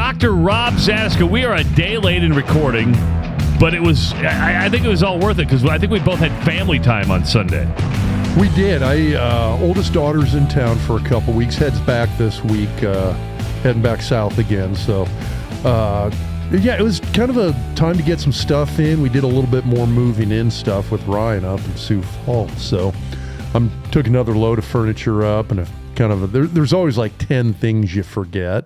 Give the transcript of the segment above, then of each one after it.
Dr. Rob Zatechka. We are a day late in recording, but it was, I think it was all worth it because I think we both had family time on Sunday. We did. Oldest daughter's in town for a couple weeks, heads back this week, heading back south again. So, yeah, it was kind of a time to get some stuff in. We did a little bit more moving in stuff with Ryan up in Sioux Falls. So took another load of furniture up and there's always like 10 things you forget.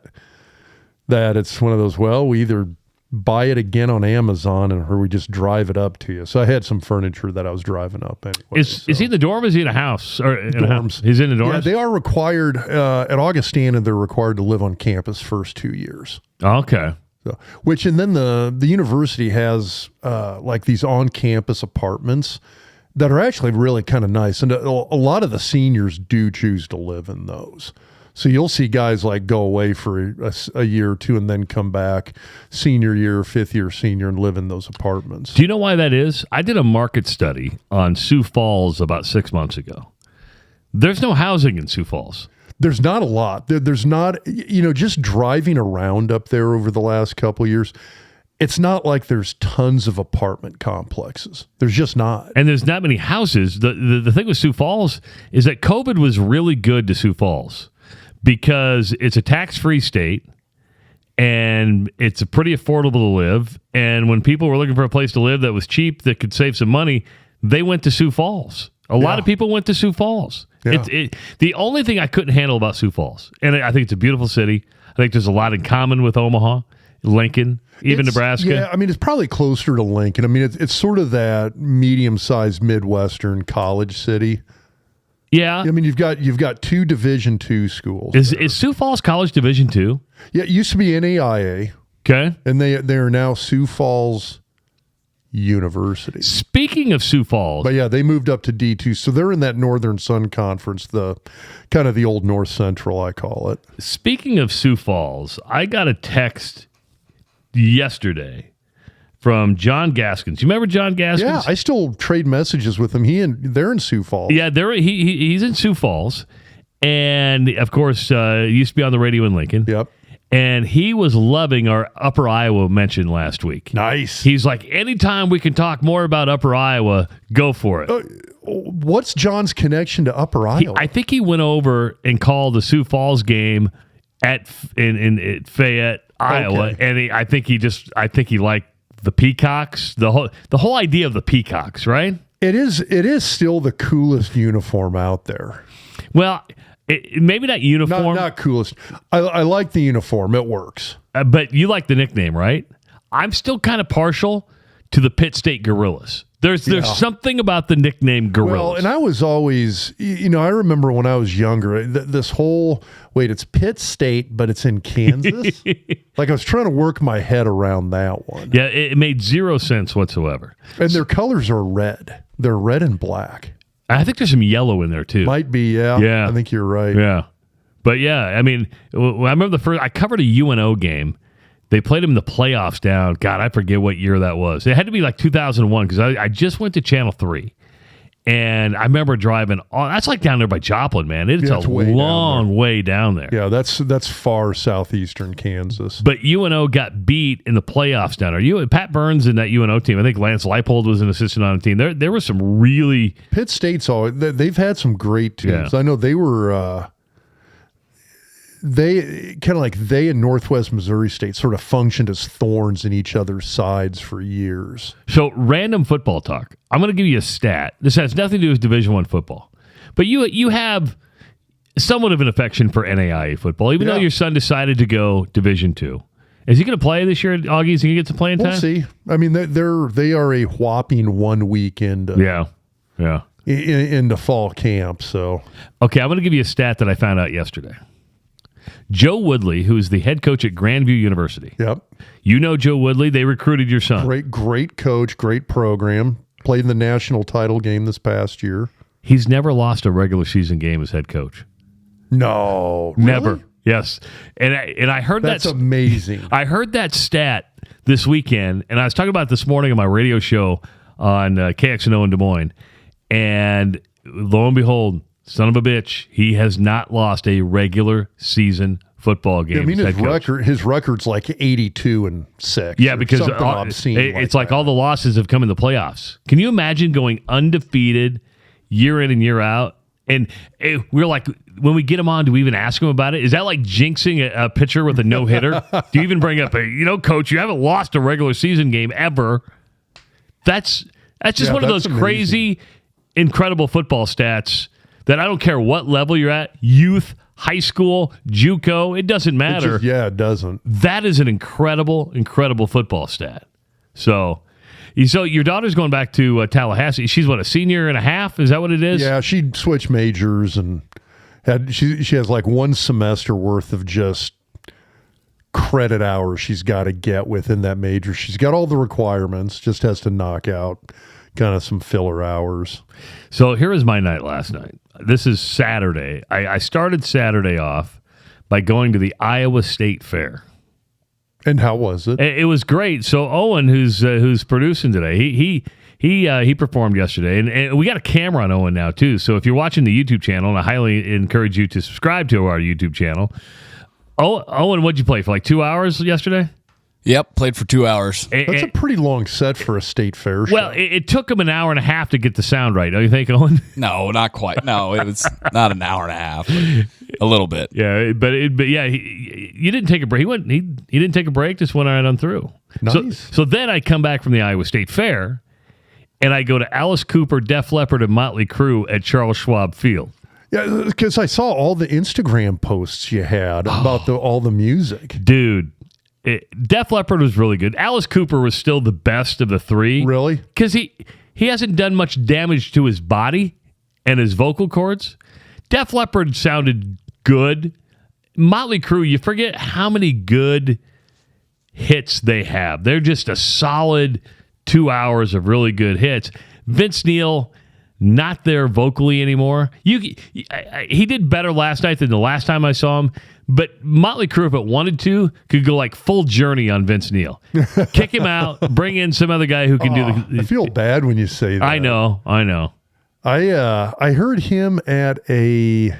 That it's one of those, well, we either buy it again on Amazon or we just drive it up to you. So I had some furniture that I was driving up anyway. Is he in the dorm or is he in a house? Or in dorms. A house? He's in the dorms? Yeah, they are required, at Augustana, they're required to live on campus first 2 years. Okay. So, and then the university has like these on-campus apartments that are actually really kind of nice. And a lot of the seniors do choose to live in those. So you'll see guys like go away for a year or two and then come back senior year, fifth year senior and live in those apartments. Do you know why that is? I did a market study on Sioux Falls about 6 months ago. There's no housing in Sioux Falls. There's not a lot. There's not, just driving around up there over the last couple of years, it's not like there's tons of apartment complexes. There's just not. And there's not many houses. The thing with Sioux Falls is that COVID was really good to Sioux Falls. Because it's a tax-free state, and it's a pretty affordable to live. And when people were looking for a place to live that was cheap, that could save some money, they went to Sioux Falls. A lot of people went to Sioux Falls. Yeah. The only thing I couldn't handle about Sioux Falls, and I think it's a beautiful city. I think there's a lot in common with Omaha, Lincoln, even Nebraska. Yeah, I mean, it's probably closer to Lincoln. I mean, it's sort of that medium-sized Midwestern college city. Yeah, I mean you've got two Division II schools. Is Sioux Falls College Division II? Yeah, it used to be NAIA. Okay, and they are now Sioux Falls University. Speaking of Sioux Falls, but yeah, they moved up to D2, so they're in that Northern Sun Conference, the kind of the old North Central, I call it. Speaking of Sioux Falls, I got a text yesterday from John Gaskins. You remember John Gaskins? Yeah, I still trade messages with him. They're in Sioux Falls. Yeah, he's in Sioux Falls. And, of course, used to be on the radio in Lincoln. Yep. And he was loving our Upper Iowa mention last week. Nice. He's like, anytime we can talk more about Upper Iowa, go for it. What's John's connection to Upper Iowa? I think he went over and called the Sioux Falls game at Fayette, Iowa. Okay. And I think he liked the Peacocks, the whole idea of the Peacocks, right? It is still the coolest uniform out there. Well, maybe not uniform. Not coolest. I like the uniform. It works. But you like the nickname, right? I'm still kind of partial to the Pitt State Gorillas. There's something about the nickname Gorillas. Well, and I was always, I remember when I was younger, this whole, it's Pitt State, but it's in Kansas. Like I was trying to work my head around that one. Yeah, it made zero sense whatsoever. And their colors are red. They're red and black. I think there's some yellow in there too. Might be, yeah. Yeah. I think you're right. Yeah. But yeah, I mean, I remember I covered a UNO game. They played them in the playoffs down. God, I forget what year that was. It had to be like 2001 because I just went to Channel 3. And I remember driving on. That's like down there by Joplin, man. It's a long way down there. Yeah, that's far southeastern Kansas. But UNO got beat in the playoffs down there. Pat Burns in that UNO team. I think Lance Leipold was an assistant on the team. There was some really... Pitt State's they've had some great teams. Yeah. I know they were... They kind of like and Northwest Missouri State sort of functioned as thorns in each other's sides for years. So, random football talk. I'm going to give you a stat. This has nothing to do with Division I football. But you have somewhat of an affection for NAIA football, even though your son decided to go Division II. Is he going to play this year, Augie? Is he going to get some playing time? We'll see. I mean, they are a whopping 1 week into into fall camp. So, okay, I'm going to give you a stat that I found out yesterday. Joe Woodley, who's the head coach at Grandview University. Yep. You know Joe Woodley. They recruited your son. Great coach, great program. Played in the national title game this past year. He's never lost a regular season game as head coach. No. Never. Really? Yes. And I heard that's amazing. I heard that stat this weekend, and I was talking about it this morning on my radio show on KXNO in Des Moines. And lo and behold, son of a bitch, he has not lost a regular season football games. I mean, his record's like 82-6. Yeah, because obscene it's like all the losses have come in the playoffs. Can you imagine going undefeated year in and year out? And we're like, when we get him on, do we even ask him about it? Is that like jinxing a pitcher with a no-hitter? Do you even bring up, coach, you haven't lost a regular season game ever. That's just one of those amazing, crazy, incredible football stats that I don't care what level you're at, youth, high school, JUCO, it doesn't matter. It doesn't. That is an incredible, incredible football stat. So your daughter's going back to Tallahassee. She's a senior and a half? Is that what it is? Yeah, she switched majors and she has like one semester worth of just credit hours she's got to get within that major. She's got all the requirements, just has to knock out kind of some filler hours. So here is my night last night. This is Saturday. I started Saturday off by going to the Iowa State Fair. And how was it? It was great. So Owen, who's producing today, he performed yesterday, and we got a camera on Owen now too. So if you're watching the YouTube channel, and I highly encourage you to subscribe to our YouTube channel. Owen, what'd you play for? Like 2 hours yesterday? Yep, played for 2 hours. That's a pretty long set for a state fair show. Well, it took him an hour and a half to get the sound right. Don't you think, Owen? No, not quite. No, it was not an hour and a half. A little bit. Yeah, but you didn't take a break. He didn't take a break. Just went right on through. Nice. So then I come back from the Iowa State Fair, and I go to Alice Cooper, Def Leppard, and Motley Crue at Charles Schwab Field. Yeah, because I saw all the Instagram posts you had about all the music. Dude, Def Leppard was really good. Alice Cooper was still the best of the three. Really? Because he hasn't done much damage to his body and his vocal cords. Def Leppard sounded good. Motley Crue, you forget how many good hits they have. They're just a solid 2 hours of really good hits. Vince Neil, not there vocally anymore. He did better last night than the last time I saw him. But Motley Crue, if it wanted to, could go like full Journey on Vince Neil. Kick him out, bring in some other guy who can do the... I feel bad when you say that. I know. I heard him at a...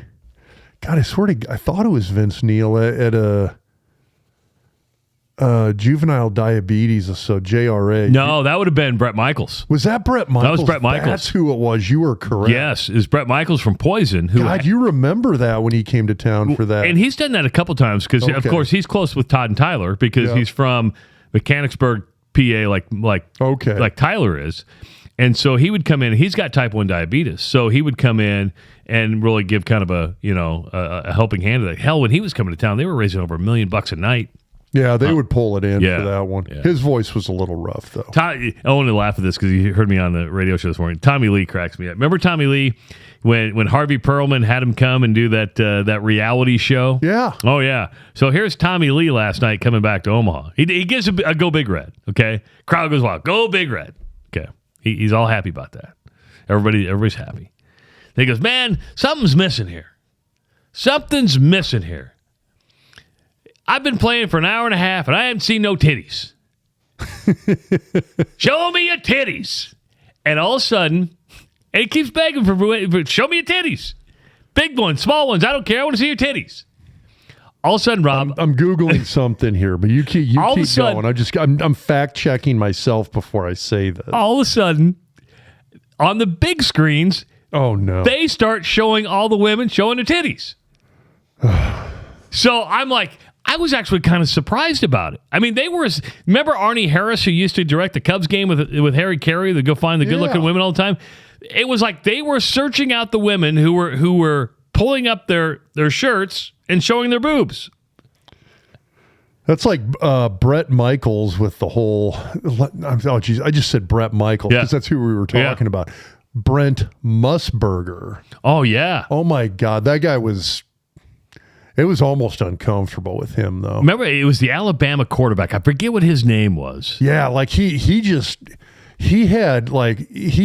God, I swear to... I thought it was Vince Neil at a juvenile diabetes, so JRA. No, that would have been Bret Michaels. Was that Bret Michaels? That was Bret Michaels. That's who it was. You were correct. Yes, it was Bret Michaels from Poison. God, you remember that when he came to town for that. And he's done that a couple times because, of course, he's close with Todd and Tyler because he's from Mechanicsburg, PA, like Tyler is. And so he would come in. He's got type 1 diabetes, so he would come in and really give kind of a helping hand to that. Hell, when he was coming to town, they were raising over $1 million a night. Yeah, they would pull it in for that one. Yeah. His voice was a little rough, though. I want to laugh at this because he heard me on the radio show this morning. Tommy Lee cracks me up. Remember Tommy Lee when Harvey Perlman had him come and do that reality show? Yeah. Oh, yeah. So here's Tommy Lee last night coming back to Omaha. He gives a Go Big Red, okay? Crowd goes wild. Go Big Red. Okay. He's all happy about that. Everybody's happy. He goes, man, something's missing here. Something's missing here. I've been playing for an hour and a half, and I haven't seen no titties. Show me your titties. And all of a sudden, and he keeps begging for show me your titties. Big ones, small ones, I don't care. I want to see your titties. All of a sudden, Rob. I'm Googling something here, but you keep going. I'm fact-checking myself before I say this. All of a sudden, on the big screens, oh no, they start showing all the women showing their titties. So I'm like, I was actually kind of surprised about it. I mean, remember Arnie Harris, who used to direct the Cubs game with Harry Carey to go find the good-looking women all the time? It was like they were searching out the women who were pulling up their shirts and showing their boobs. That's like Bret Michaels with the whole... Oh, geez, I just said Bret Michaels because that's who we were talking about. Brent Musburger. Oh, yeah. Oh, my God. That guy was... It was almost uncomfortable with him, though. Remember, it was the Alabama quarterback. I forget what his name was. Yeah, like he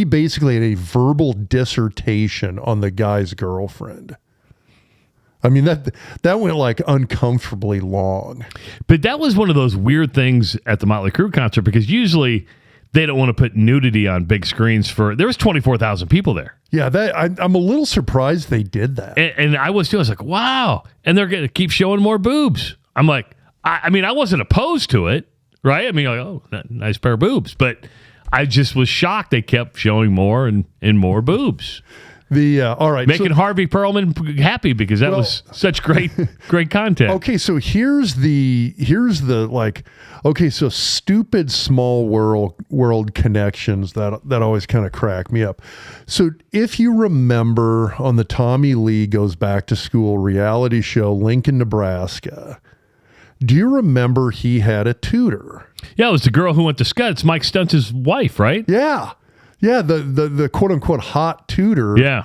basically had a verbal dissertation on the guy's girlfriend. I mean, that went like uncomfortably long. But that was one of those weird things at the Motley Crue concert because usually they don't want to put nudity on big screens there was 24,000 people there. Yeah, I'm a little surprised they did that. And I was too. I was like, wow. And they're going to keep showing more boobs. I'm like, I mean, I wasn't opposed to it, right? I mean, like, oh, nice pair of boobs. But I just was shocked they kept showing more and more boobs. All right, making Harvey Perlman happy because that was such great content. Okay, so here's the so stupid small world connections that always kind of crack me up. So if you remember on the Tommy Lee Goes Back to School reality show, Lincoln, Nebraska, do you remember he had a tutor? Yeah, it was the girl who went to Scott. It's Mike Stunts' wife, right? Yeah. Yeah, the quote-unquote hot tutor. Yeah.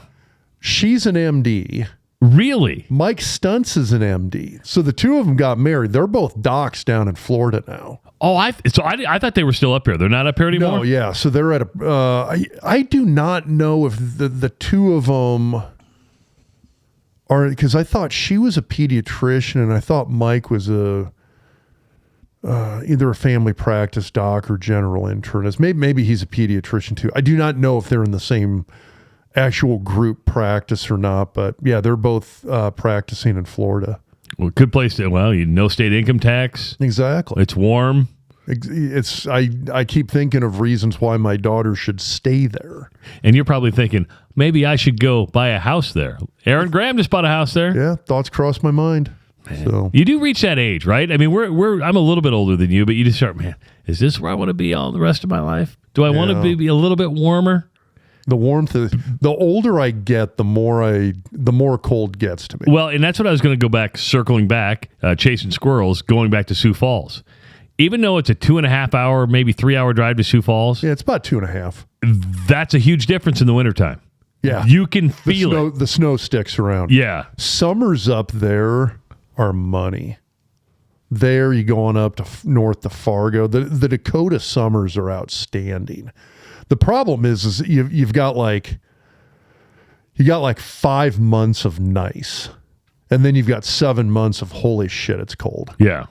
She's an MD. Really? Mike Stunts is an MD. So the two of them got married. They're both docs down in Florida now. Oh, I thought they were still up here. They're not up here anymore? No, yeah. So they're at I do not know if the two of them are, because I thought she was a pediatrician and I thought Mike was either a family practice doc or general internist. Maybe he's a pediatrician too. I do not know if they're in the same actual group practice or not, but yeah, they're both practicing in Florida. Well, good place to, no state income tax. Exactly. It's warm. I keep thinking of reasons why my daughter should stay there. And you're probably thinking, maybe I should go buy a house there. Aaron Graham just bought a house there. Yeah, thoughts cross my mind. So you do reach that age, right? I mean, I'm a little bit older than you, but you just start, man, is this where I want to be all the rest of my life? Do I want to be a little bit warmer? The warmth, the older I get, the more cold gets to me. Well, and that's what I was going to go back, circling back, chasing squirrels, going back to Sioux Falls. Even though it's a 2.5 hour, maybe 3 hour drive to Sioux Falls. Yeah, it's about 2.5. That's a huge difference in the wintertime. Yeah. You can feel it. The snow sticks around. Yeah. Summers up there are money. There, you going up to north to Fargo. The Dakota summers are outstanding. The problem is you've got like 5 months of nice, and then you've got 7 months of holy shit, it's cold. Yeah.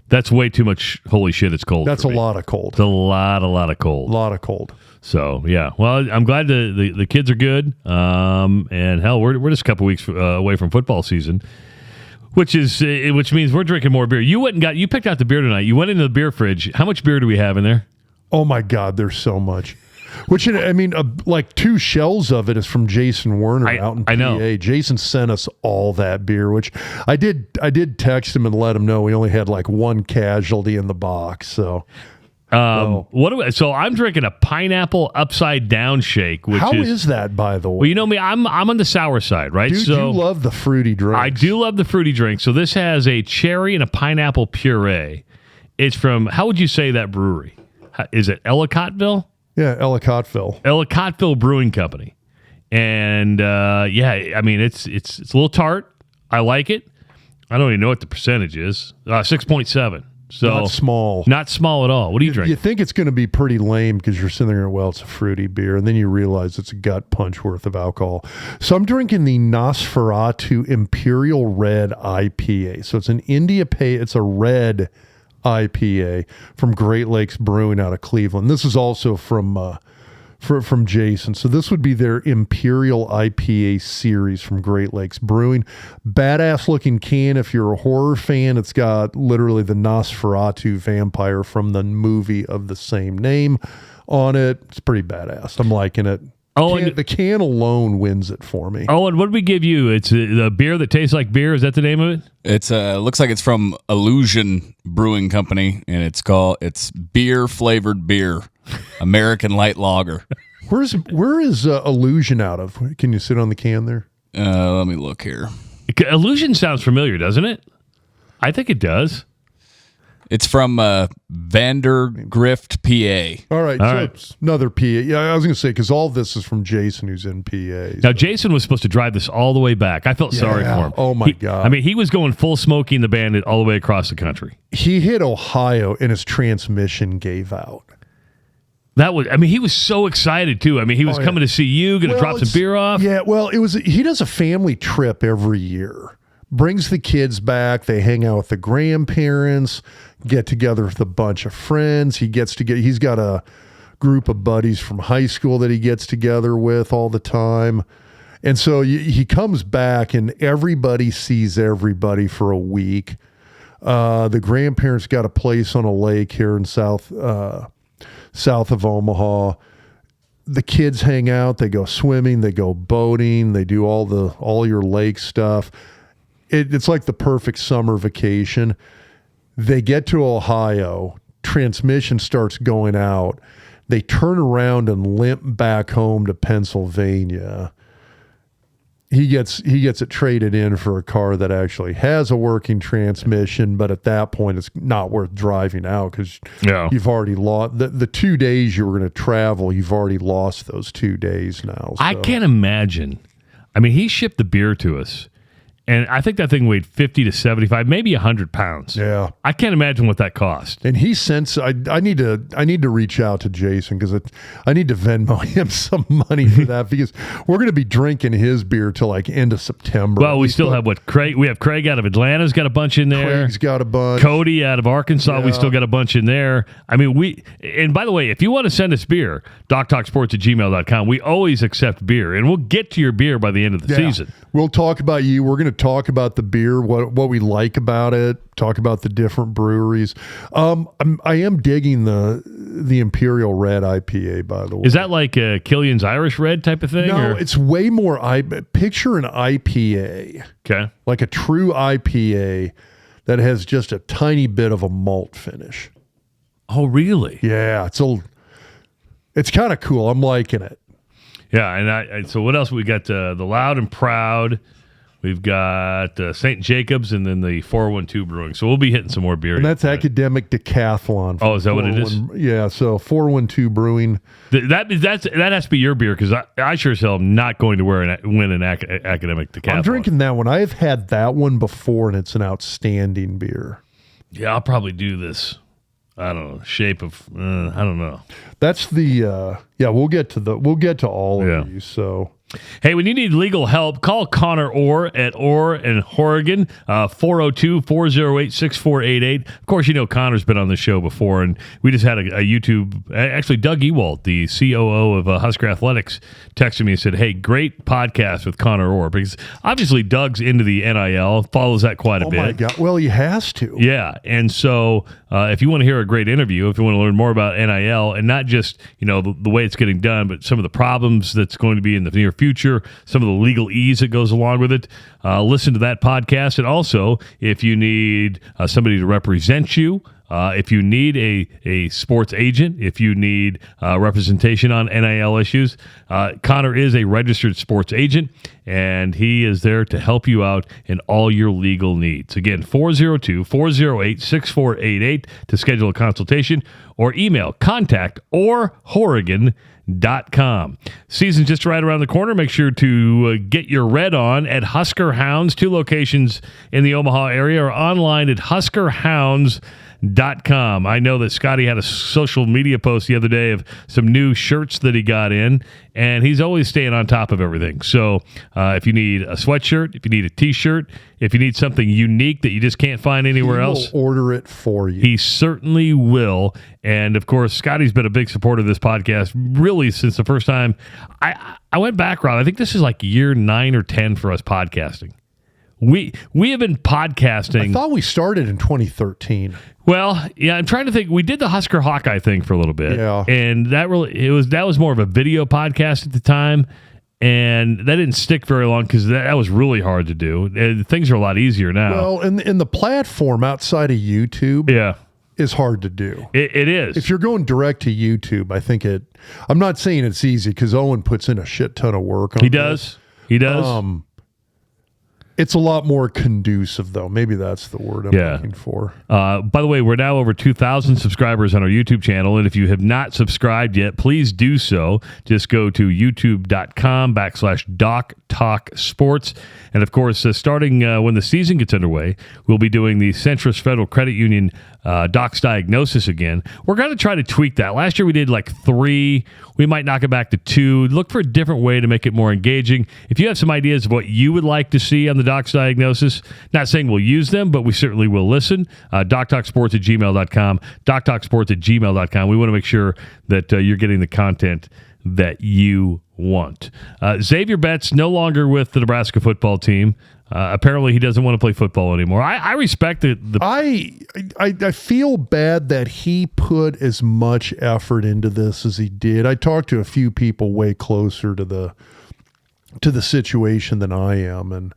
That's way too much holy shit, it's cold. That's a lot of cold. It's a lot of cold. A lot of cold. So, yeah. Well, I'm glad the kids are good. And hell, we're just a couple weeks away from football season, which means we're drinking more beer. You picked out the beer tonight. You went into the beer fridge. How much beer do we have in there? Oh my God, there's so much. Which, I mean, like 2 shells of it is from Jason Werner out in PA. I know. Jason sent us all that beer, which I did text him and let him know we only had like 1 casualty in the box. So, so I'm drinking a pineapple upside down shake. Which how is that, by the way? Well, you know me, I'm on the sour side, right? Dude, you love the fruity drinks. I do love the fruity drink. So this has a cherry and a pineapple puree. It's from, how would you say that brewery? Is it Ellicottville? Yeah, Ellicottville Brewing Company. And I mean, it's a little tart. I like it. I don't even know what the percentage is. 6.7. So not small. Not small at all. What do you drink? You think it's going to be pretty lame because you're sitting there, well, it's a fruity beer, and then you realize it's a gut punch worth of alcohol. So I'm drinking the Nosferatu Imperial Red IPA. So it's an it's a red IPA from Great Lakes Brewing out of Cleveland. This is also from Jason. So this would be their Imperial IPA series from Great Lakes Brewing. Badass looking can. If you're a horror fan, it's got literally the Nosferatu vampire from the movie of the same name on it. It's pretty badass. I'm liking it. The can alone wins it for me. Oh, and what did we give you? It's the beer that tastes like beer. Is that the name of it? It's looks like it's from Illusion Brewing Company, and it's beer flavored beer, American light lager. Where is Illusion out of? Can you sit on the can there? Let me look here. Illusion sounds familiar, doesn't it? I think it does. It's from Vandergrift, PA. All right. It's another PA. Yeah, I was going to say, because all this is from Jason, who's in PA. Now, Jason was supposed to drive this all the way back. I felt sorry for him. Oh, my God. I mean, he was going full Smokey and the Bandit all the way across the country. He hit Ohio, and his transmission gave out. He was so excited, too. I mean, he was coming to see you, going to drop some beer off. Yeah, well, he does a family trip every year. Brings the kids back. They hang out with the grandparents, get together with a bunch of friends. He's got group of buddies from high school that he gets together with all the time. And so he comes back and everybody sees everybody for a week. The grandparents got a place on a lake here in south of Omaha. The kids hang out, they go swimming, they go boating, they do all your lake stuff. It's like the perfect summer vacation. They get to Ohio, transmission starts going out. They turn around and limp back home to Pennsylvania. He gets it traded in for a car that actually has a working transmission, but at that point it's not worth driving out because you've already lost the 2 days you were going to travel. You've already lost those 2 days now. So. I can't imagine. I mean, he shipped the beer to us, and I think that thing weighed 50 to 75, maybe 100 pounds. Yeah, I can't imagine what that cost. And he sends. I need to reach out to Jason because I need to Venmo him some money for that because we're going to be drinking his beer till like end of September. Well, we still have Craig. We have Craig out of Atlanta's got a bunch in there. Craig's got a bunch. Cody out of Arkansas, we still got a bunch in there. I mean, and by the way, if you want to send us beer, doctalksports@gmail.com. We always accept beer, and we'll get to your beer by the end of the season. We'll talk about you. We're going to talk about the beer, what we like about it, talk about the different breweries. I am digging the Imperial Red IPA, by the way. Is that like a Killian's Irish Red type of thing? No, it's way more. Picture an IPA. Okay. Like a true IPA that has just a tiny bit of a malt finish. Oh, really? Yeah, it's kind of cool. I'm liking it. Yeah, and so what else? We got the Loud and Proud. We've got St. Jacobs and then the 412 Brewing. So we'll be hitting some more beer. And that's Academic Decathlon. Oh, is that what it is? Yeah, so 412 Brewing. That has to be your beer because I sure as hell am not going to win an Academic Decathlon. I'm drinking that one. I have had that one before, and it's an outstanding beer. Yeah, I'll probably do this. I don't know. Shape of I don't know. That's the we'll get to all of these. So hey, when you need legal help, call Connor Orr at Orr and Horrigan, 402-408-6488. Of course, you know Connor's been on the show before, and we just had a YouTube. Actually, Doug Ewald, the COO of Husker Athletics, texted me and said, "Hey, great podcast with Connor Orr," because obviously Doug's into the NIL, follows that quite a bit. Oh my God! Well, he has to. Yeah, and so if you want to hear a great interview, if you want to learn more about NIL and not just the way it's getting done, but some of the problems that's going to be in the near future, some of the legalese that goes along with it, listen to that podcast. And also, if you need somebody to represent you, if you need a sports agent, if you need representation on NIL issues, Connor is a registered sports agent, and he is there to help you out in all your legal needs. Again, 402-408-6488 to schedule a consultation, or email contact@orhorrigan.com. Season's just right around the corner. Make sure to get your red on at Husker Hounds, 2 locations in the Omaha area, or online at huskerhounds.com. I know that Scotty had a social media post the other day of some new shirts that he got in, and he's always staying on top of everything. So if you need a sweatshirt, if you need a t-shirt, if you need something unique that you just can't find anywhere else, order it for you. He certainly will. And of course, Scotty's been a big supporter of this podcast really since the first time. I went back, Rob. I think this is like year 9 or 10 for us podcasting. We have been podcasting. I thought we started in 2013. Well, yeah, I'm trying to think. We did the Husker Hawkeye thing for a little bit. Yeah. And that was more of a video podcast at the time. And that didn't stick very long because that was really hard to do. And things are a lot easier now. Well, and the platform outside of YouTube is hard to do. It is. If you're going direct to YouTube, I think I'm not saying it's easy because Owen puts in a shit ton of work on it. He does. It's a lot more conducive, though. Maybe that's the word I'm looking for. By the way, we're now over 2,000 subscribers on our YouTube channel, and if you have not subscribed yet, please do so. Just go to youtube.com/Doc Talk Sports. And, of course, starting when the season gets underway, we'll be doing the Centrist Federal Credit Union Doc's Diagnosis again. We're going to try to tweak that. Last year we did like 3. We might knock it back to 2. Look for a different way to make it more engaging. If you have some ideas of what you would like to see on the the Doc's diagnosis. Not saying we'll use them, but we certainly will listen. DocTalkSports@gmail.com. DocTalkSports@gmail.com. We want to make sure that you're getting the content that you want. Zavier Betts no longer with the Nebraska football team. Apparently, he doesn't want to play football anymore. I respect it. I feel bad that he put as much effort into this as he did. I talked to a few people way closer to the situation than I am, and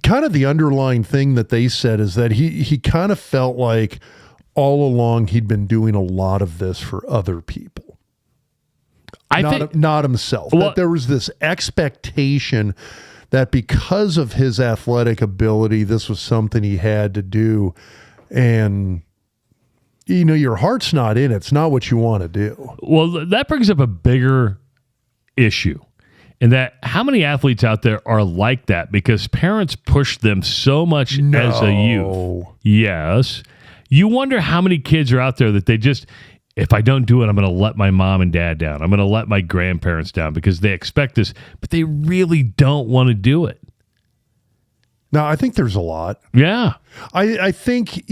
kind of the underlying thing that they said is that he kind of felt like all along he'd been doing a lot of this for other people, not himself. Well, that there was this expectation that because of his athletic ability, this was something he had to do. And, your heart's not in it. It's not what you want to do. Well, that brings up a bigger issue in that how many athletes out there are like that because parents push them so much as a youth. Yes. You wonder how many kids are out there that they just, if I don't do it, I'm going to let my mom and dad down. I'm going to let my grandparents down because they expect this, but they really don't want to do it. No, I think there's a lot. Yeah. I think,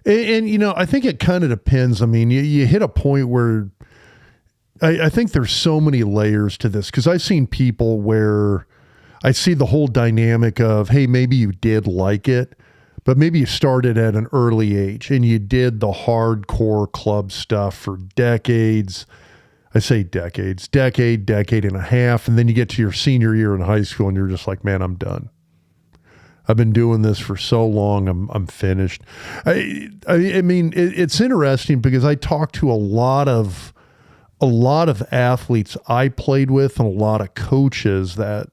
I think it kind of depends. I mean, you hit a point where I think there's so many layers to this because I've seen people where I see the whole dynamic of, hey, maybe you did like it, but maybe you started at an early age and you did the hardcore club stuff for decades. I say decade and a half. And then you get to your senior year in high school and you're just like, man, I'm done. I've been doing this for so long. I'm finished. I mean, it's interesting because I talked to a lot of athletes I played with and a lot of coaches that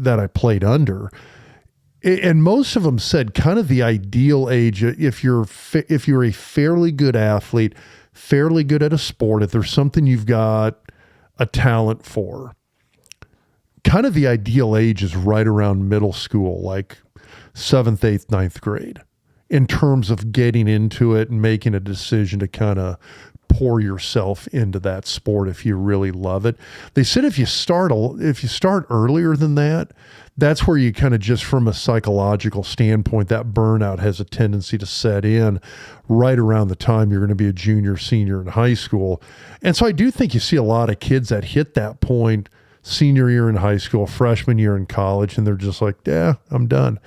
I played under. And most of them said kind of the ideal age, if you're a fairly good athlete, fairly good at a sport, if there's something you've got a talent for, kind of the ideal age is right around middle school, like 7th, 8th, 9th grade, in terms of getting into it and making a decision to kind of pour yourself into that sport if you really love it. They said if you start earlier than that, that's where you kind of just from a psychological standpoint, that burnout has a tendency to set in right around the time you're going to be a junior, senior in high school. And so I do think you see a lot of kids that hit that point senior year in high school, freshman year in college, and they're just like, yeah, I'm done.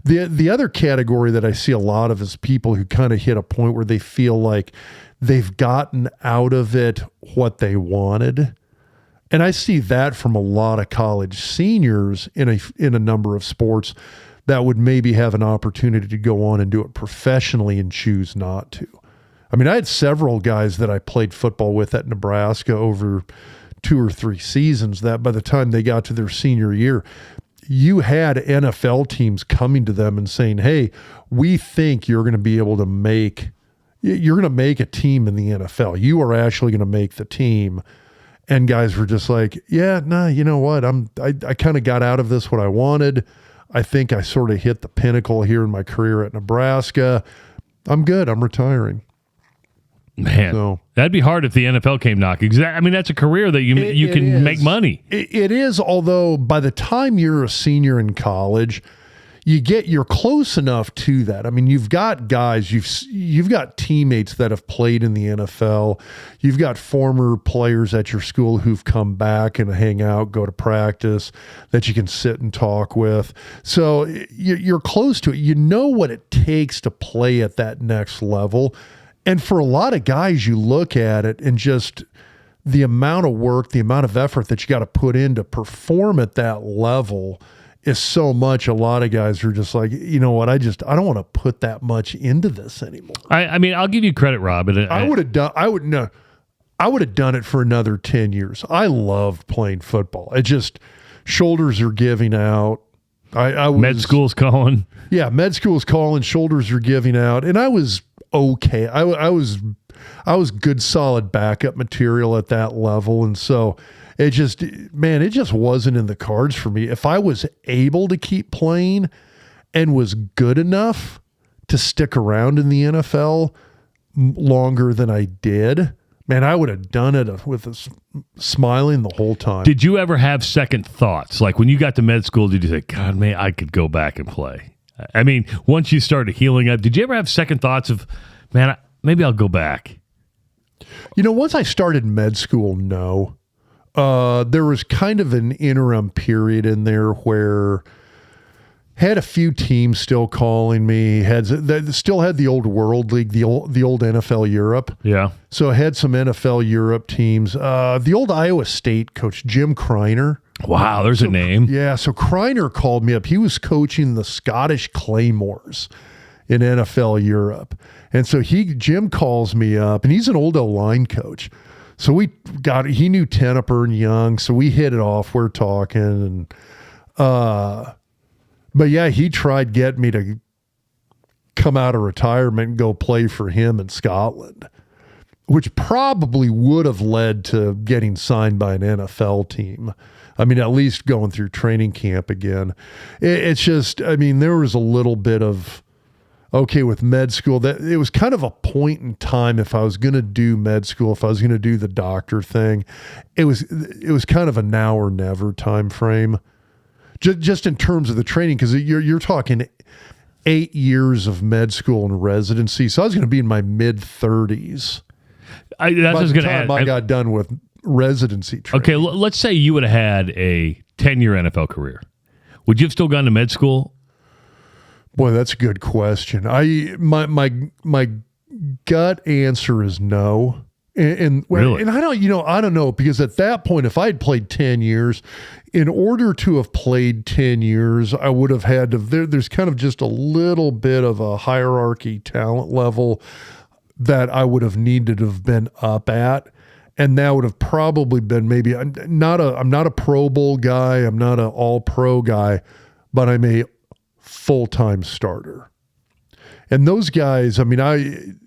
The other category that I see a lot of is people who kind of hit a point where they feel like they've gotten out of it what they wanted. And I see that from a lot of college seniors in a number of sports that would maybe have an opportunity to go on and do it professionally and choose not to. I mean, I had several guys that I played football with at Nebraska over 2 or 3 seasons that by the time they got to their senior year, you had NFL teams coming to them and saying, hey, we think you're going to be able to make a team in the NFL. You are actually going to make the team. And guys were just like, yeah, nah, you know what? I kind of got out of this what I wanted. I think I sort of hit the pinnacle here in my career at Nebraska. I'm good. I'm retiring. Man, so, that'd be hard if the NFL came knocking. I mean, that's a career that you can make money. It is, although by the time you're a senior in college, you're close enough to that. I mean, you've got guys, you've got teammates that have played in the NFL. You've got former players at your school who've come back and hang out, go to practice that you can sit and talk with. So you're close to it. You know what it takes to play at that next level. And for a lot of guys, you look at it and just the amount of work, the amount of effort that you got to put in to perform at that level is so much. A lot of guys are just like, you know what? I don't want to put that much into this anymore. I mean, I'll give you credit, Rob. I would have done it for another 10 years. I loved playing football. It just, shoulders are giving out. Med school's calling. Yeah. Med school's calling, shoulders are giving out. And I was okay. I was good, solid backup material at that level. And so it just wasn't in the cards for me. If I was able to keep playing and was good enough to stick around in the NFL longer than I did, man, I would have done it with smiling the whole time. Did you ever have second thoughts? Like when you got to med school, did you think, God, man, I could go back and play? I mean, once you started healing up, did you ever have second thoughts of, man, maybe I'll go back? Once I started med school, no. There was kind of an interim period in there where had a few teams still calling me, still had the old World League, the old NFL Europe. Yeah. So I had some NFL Europe teams. The old Iowa State coach, Jim Kreiner. Wow, there's a name. Yeah, so Kreiner called me up. He was coaching the Scottish Claymores in NFL Europe. And so Jim calls me up, and he's an old O-line coach. So he knew Tenneper and Young, so we hit it off. We're talking, and but yeah, he tried getting me to come out of retirement and go play for him in Scotland, which probably would have led to getting signed by an NFL team. I mean, at least going through training camp again. It's just, I mean, there was a little bit of, okay, with med school, that it was kind of a point in time if I was going to do med school, if I was going to do the doctor thing, it was kind of a now or never time frame. Just in terms of the training, because you're talking 8 years of med school and residency. So I was going to be in my mid-30s. That's what I was going to add. I got done with residency training. Okay, let's say you would have had a 10-year NFL career. Would you have still gone to med school? Boy, that's a good question. My gut answer is no. Really? And I don't know, because at that point, if I had played 10 years, in order to have played 10 years, I would have had to, there's kind of just a little bit of a hierarchy talent level that I would have needed to have been up at. And that would have probably been maybe, I'm not a Pro Bowl guy, I'm not an all-pro guy, but I'm a full-time starter. And those guys, I mean,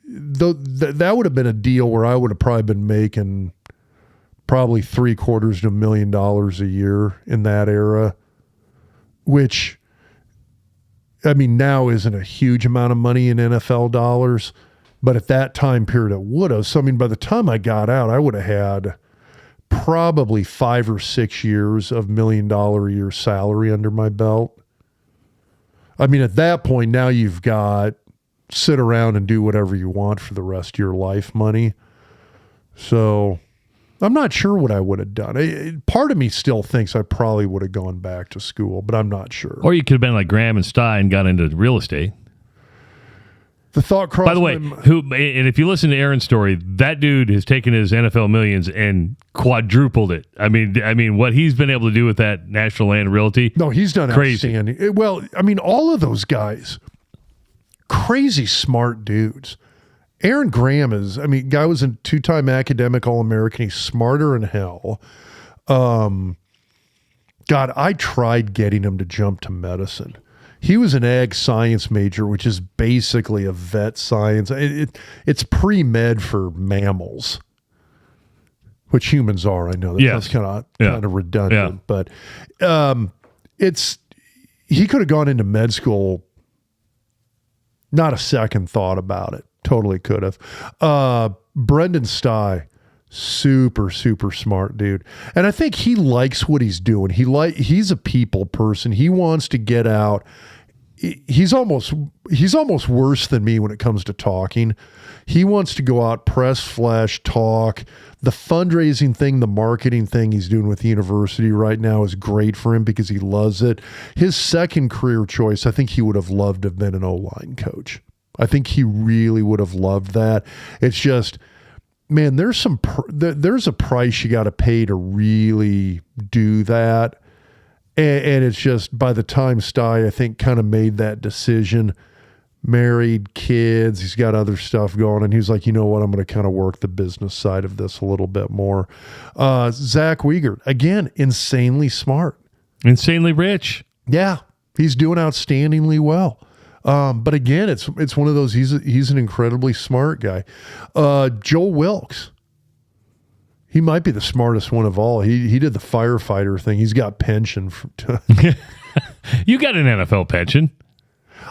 that would have been a deal where I would have probably been making probably $750,000 a year in that era, which, I mean, now isn't a huge amount of money in NFL dollars, but at that time period it would have. So, I mean, by the time I got out, I would have had probably 5 or 6 years of $1 million a year salary under my belt. I mean, at that point, now you've got sit around and do whatever you want for the rest of your life money. So I'm not sure what I would have done. Part of me still thinks I probably would have gone back to school, but I'm not sure. Or you could have been like Graham and Stein, got into real estate. The thought crossed. By the way, and if you listen to Aaron's story, that dude has taken his NFL millions and quadrupled it. I mean, what he's been able to do with that National Land Realty. No, he's done crazy. Outstanding. Well, I mean, all of those guys, crazy smart dudes. Aaron Graham guy was a 2-time academic All-American. He's smarter than hell. God, I tried getting him to jump to medicine. He was an ag science major, which is basically a vet science. It's pre-med for mammals, which humans are. I know that's kind of redundant, but he could have gone into med school. Not a second thought about it. Totally could have. Brendan Stye, super, super smart dude. And I think he likes what he's doing. He's a people person. He wants to get out. He's almost worse than me when it comes to talking. He wants to go out, press, flash, talk. The fundraising thing, the marketing thing he's doing with the university right now is great for him because he loves it. His second career choice, I think he would have loved to have been an O-line coach. I think he really would have loved that. It's just, man, there's a price you got to pay to really do that. And it's just, by the time Stye, I think, kind of made that decision, married, kids, he's got other stuff going, and he's like, you know what, I'm going to kind of work the business side of this a little bit more. Zach Wiegert, again, insanely smart. Insanely rich. Yeah, he's doing outstandingly well. But again, it's one of those, he's an incredibly smart guy. Joel Wilkes. He might be the smartest one of all. He did the firefighter thing. He's got pension. You got an NFL pension.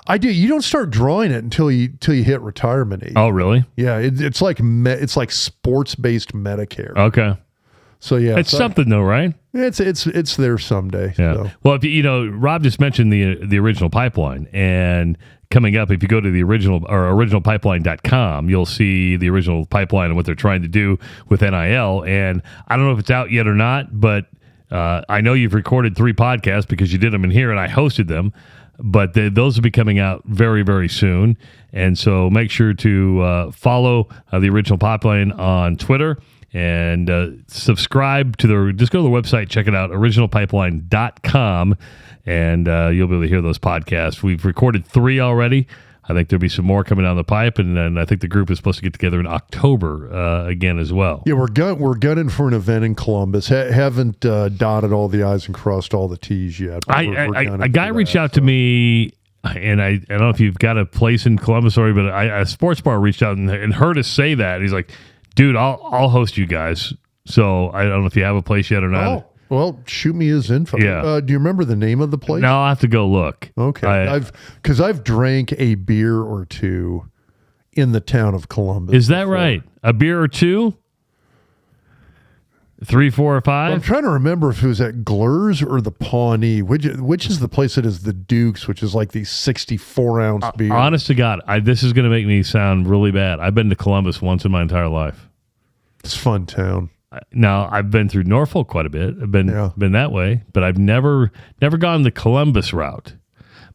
I do. You don't start drawing it until you hit retirement age. Oh, really? Yeah, it's like sports-based Medicare. Okay. So yeah, It's something though, right? It's there someday. Yeah. So. Well, if Rob just mentioned the original pipeline, and coming up, if you go to the originalpipeline.com, you'll see the original pipeline and what they're trying to do with NIL. And I don't know if it's out yet or not, but I know you've recorded 3 podcasts because you did them in here and I hosted them. But those will be coming out very, very soon. And so make sure to follow the Original Pipeline on Twitter and subscribe to just go to the website, check it out, originalpipeline.com, and you'll be able to hear those podcasts. We've recorded 3 already. I think there'll be some more coming down the pipe, and then I think the group is supposed to get together in October again as well. Yeah, we're gunning for an event in Columbus. Haven't dotted all the I's and crossed all the T's yet. A guy reached out to me, and I don't know if you've got a place in Columbus already, but a sports bar reached out and heard us say that. He's like, dude, I'll host you guys. So I don't know if you have a place yet or not. Oh, well, shoot me his info. Yeah. Do you remember the name of the place? No, I'll have to go look. Okay. I've drank a beer or 2 in the town of Columbus. Is that right? A beer or 2? 3, 4, or 5? I'm trying to remember if it was at Glur's or the Pawnee, which is the place that is the Dukes, which is like these 64-ounce beers. Honest to God, this is going to make me sound really bad. I've been to Columbus once in my entire life. It's a fun town. Now, I've been through Norfolk quite a bit. I've been that way, but I've never gone the Columbus route.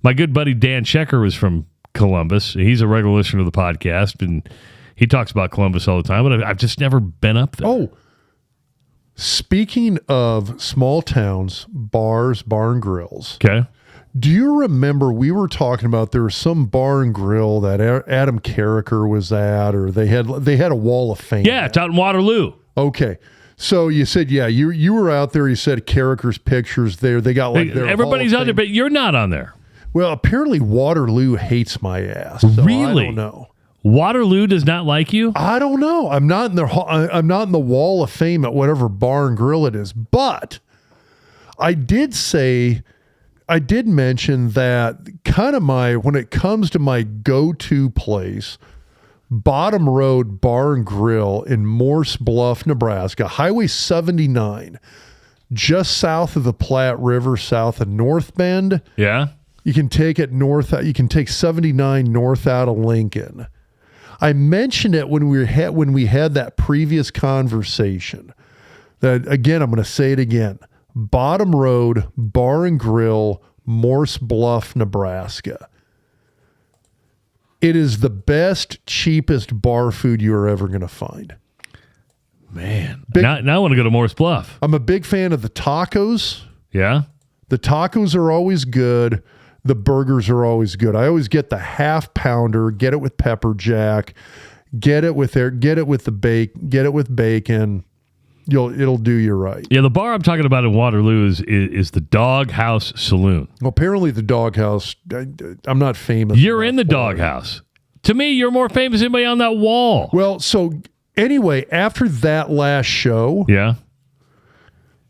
My good buddy Dan Schecker was from Columbus. He's a regular listener to the podcast, and he talks about Columbus all the time, but I've just never been up there. Oh, speaking of small towns, bars, bar and grills. Okay. Do you remember we were talking about there was some bar and grill that Adam Carricker was at, or they had a wall of fame? Yeah, it's out in Waterloo. Okay. So you said, you were out there. You said Carricker's pictures there. They got like their everybody's on there, but you're not on there. Well, apparently Waterloo hates my ass. So really? I don't know. Waterloo does not like you? I don't know. I'm not in the wall of fame at whatever bar and grill it is. But I did mention that kind of when it comes to my go-to place, Bottom Road Bar and Grill in Morse Bluff, Nebraska, Highway 79, just south of the Platte River, south of North Bend. Yeah. You can take it north. You can take 79 north out of Lincoln. I mentioned it when we had that previous conversation. That again, I'm going to say it again. Bottom Road Bar and Grill, Morse Bluff, Nebraska. It is the best, cheapest bar food you're ever going to find. Man, now I want to go to Morse Bluff. I'm a big fan of the tacos. Yeah? The tacos are always good. The burgers are always good. I always get the half pounder, get it with pepper jack, get it with bacon. It'll do you right. Yeah, the bar I'm talking about in Waterloo is the Dog House Saloon. Well, apparently the Dog House, I'm not famous. You're in the Dog House. To me, you're more famous than anybody on that wall. Well, so anyway, after that last show, yeah,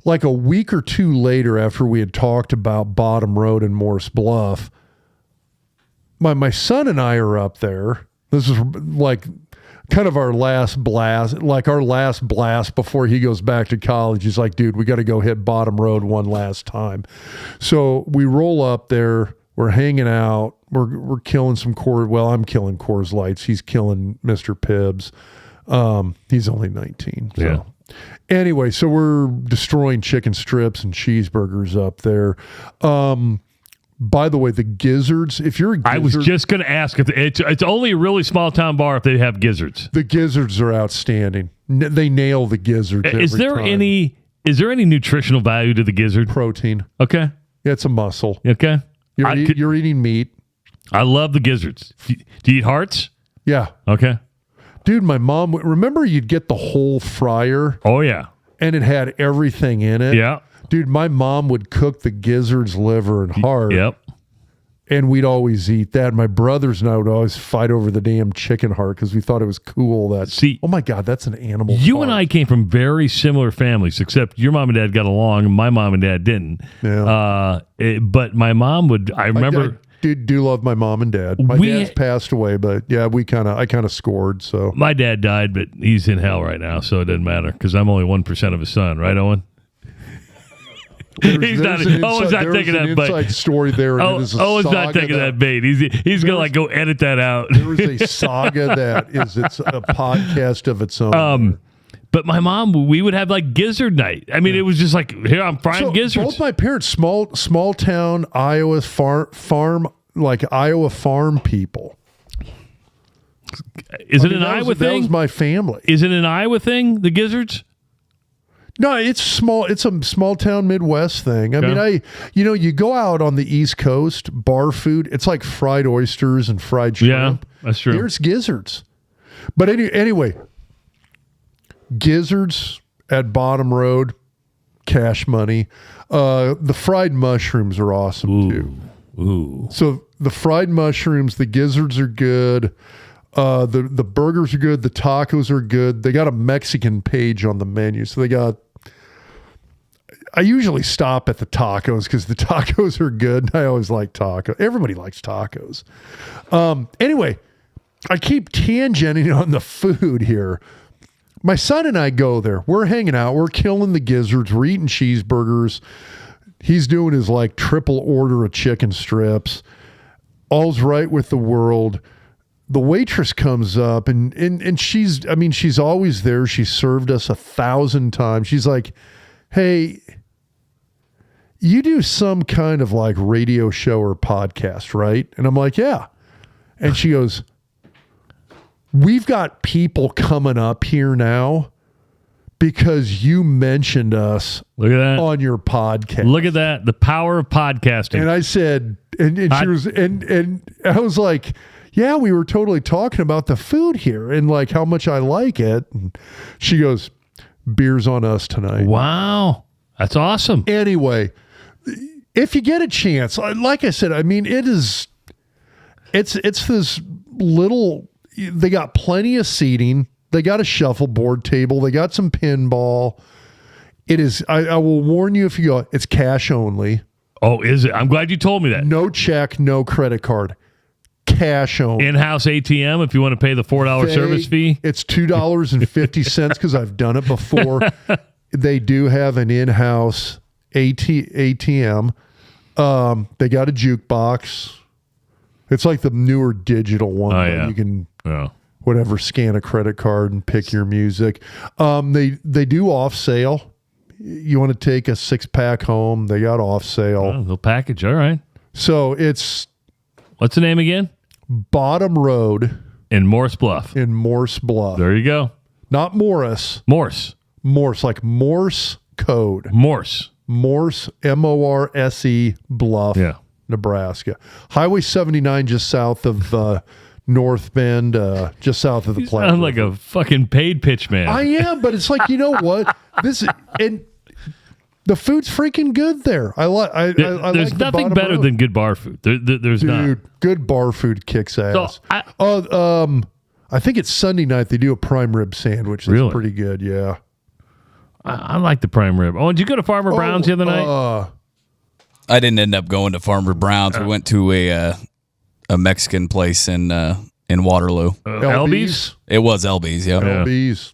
like a week or 2 later after we had talked about Bottom Road and Morse Bluff, my son and I are up there. This is like kind of our last blast before he goes back to college. He's like, dude, we got to go hit Bottom Road one last time. So we roll up there. We're hanging out. We're killing some Coors. Well, I'm killing Coors Lights. He's killing Mr. Pibbs. He's only 19. So. Yeah. Anyway, so we're destroying chicken strips and cheeseburgers up there. By the way, the gizzards, if you're a gizzard, I was just going to ask if it's only a really small town bar if they have gizzards. The gizzards are outstanding. They nail the gizzards. Is there any nutritional value to the gizzard? Protein? Okay. Yeah, it's a muscle. Okay. You're eating meat. I love the gizzards. Do you eat hearts? Yeah. Okay. Dude, my mom, remember you'd get the whole fryer? Oh, yeah. And it had everything in it? Yeah. Dude, my mom would cook the gizzards, liver, and heart. Yep. And we'd always eat that. My brothers and I would always fight over the damn chicken heart because we thought it was cool that, oh my God, that's an animal You heart. and I came from very similar families, except your mom and dad got along and my mom and dad didn't. Yeah. But my mom would, I remember... do love my mom and dad. My dad's passed away, but yeah, I kind of scored. So my dad died, but he's in hell right now, so it doesn't matter because I'm only 1% of his son, right, Owen? Owen's not taking that bait. Inside story there. Owen's not taking that bait. He's gonna go edit that out. There is a saga that it's a podcast of its own. But my mom, we would have like gizzard night. I mean, it was just like, here, I'm frying gizzards. Both my parents, small town Iowa farm, like Iowa farm people. Is it an Iowa thing? That was my family. Is it an Iowa thing, the gizzards? No, it's small. It's a small town Midwest thing. I mean, you go out on the East Coast, bar food. It's like fried oysters and fried shrimp. Yeah, that's true. Here's gizzards. But anyway, gizzards at Bottom Road, cash money. The fried mushrooms are awesome too. Ooh. So the fried mushrooms, the gizzards are good. The burgers are good. The tacos are good. They got a Mexican page on the menu, so they got. I usually stop at the tacos because the tacos are good. I always like tacos. Everybody likes tacos. Anyway, I keep tangenting on the food here. My son and I go there. We're hanging out. We're killing the gizzards. We're eating cheeseburgers. He's doing his like triple order of chicken strips. All's right with the world. The waitress comes up and she's always there. She served us 1,000 times. She's like, hey, you do some kind of like radio show or podcast, right? And I'm like, yeah. And she goes, we've got people coming up here now because you mentioned us on your podcast. Look at that. The power of podcasting. And I said, and I was like, yeah, we were totally talking about the food here and like how much I like it. And she goes, beer's on us tonight. Wow. That's awesome. Anyway, if you get a chance, like I said, I mean, it's this little, they got plenty of seating. They got a shuffleboard table. They got some pinball. It is, I will warn you if you go, it's cash only. Oh, is it? I'm glad you told me that. No check, no credit card. Cash only. In-house ATM if you want to pay the $4 service fee. It's $2.50 because I've done it before. They do have an in-house ATM. They got a jukebox. It's like the newer digital one. Oh, yeah. You can whatever, scan a credit card and pick your music. They do off sale. You want to take a 6-pack home, they got off sale. Oh, they'll package. All right. So it's what's the name again? Bottom Road in Morse Bluff. In Morse Bluff. There you go. Not Morris. Morse, like Morse code. Morse, Morse, Morse Bluff, Nebraska. Highway 79 just south of North Bend, just south of the Platte. Sound like a fucking paid pitch man. I am, but it's like, you know what? And the food's freaking good there. I there's like nothing better than good bar food. There's not. Dude, good bar food kicks ass. So I think it's Sunday night. They do a prime rib sandwich. That's pretty good. Yeah. I like the prime rib. Oh, did you go to Farmer Brown's the other night? I didn't end up going to Farmer Brown's. We went to a Mexican place in Waterloo. LB's? It was LB's, yeah. LB's.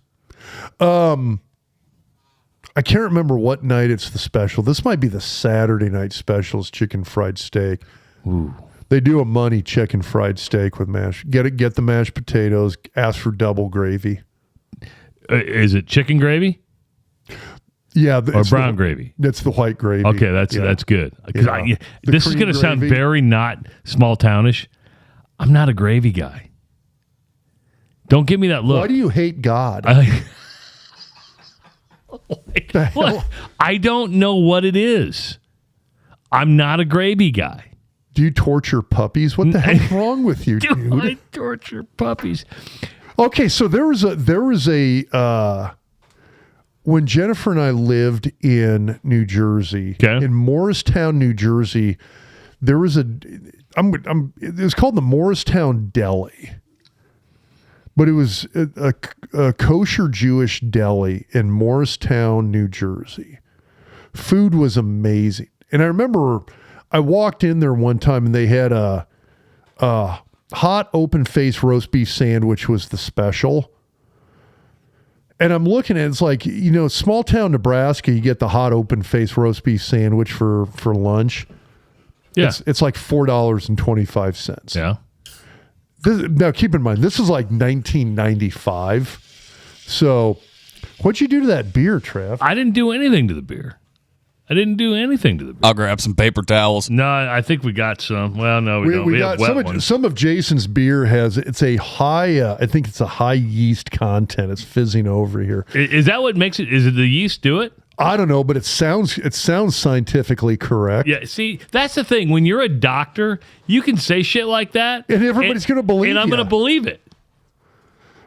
I can't remember what night it's the special. This might be the Saturday night specials, chicken fried steak. Ooh. They do a money chicken fried steak with mashed. Get the mashed potatoes. Ask for double gravy. Is it chicken gravy? Yeah, or brown gravy. That's the white gravy. Okay, that's good. This is going to sound very not small townish. I'm not a gravy guy. Don't give me that look. Why do you hate God? I don't know what it is. I'm not a gravy guy. Do you torture puppies? What the hell's wrong with you, dude? Do I torture puppies? Okay, so there was a when Jennifer and I lived in New Jersey, in Morristown, New Jersey, there was it was called the Morristown Deli. But it was a kosher Jewish deli in Morristown, New Jersey. Food was amazing. And I remember I walked in there one time and they had a hot open face roast beef sandwich was the special. And I'm looking at it, it's like, small town Nebraska, you get the hot open face roast beef sandwich for lunch. Yeah. It's like $4.25. Yeah. Now, keep in mind, this is like 1995. So, what'd you do to that beer, Trev? I didn't do anything to the beer. I'll grab some paper towels. No, I think we got some. Well, no, we don't. We have got wet ones. some of Jason's beer it's a high, I think it's a high yeast content. It's fizzing over here. Is that what makes it? Is it the yeast do it? I don't know, but it sounds scientifically correct. Yeah, see, that's the thing. When you're a doctor, you can say shit like that. And everybody's going to believe And I'm going to believe it.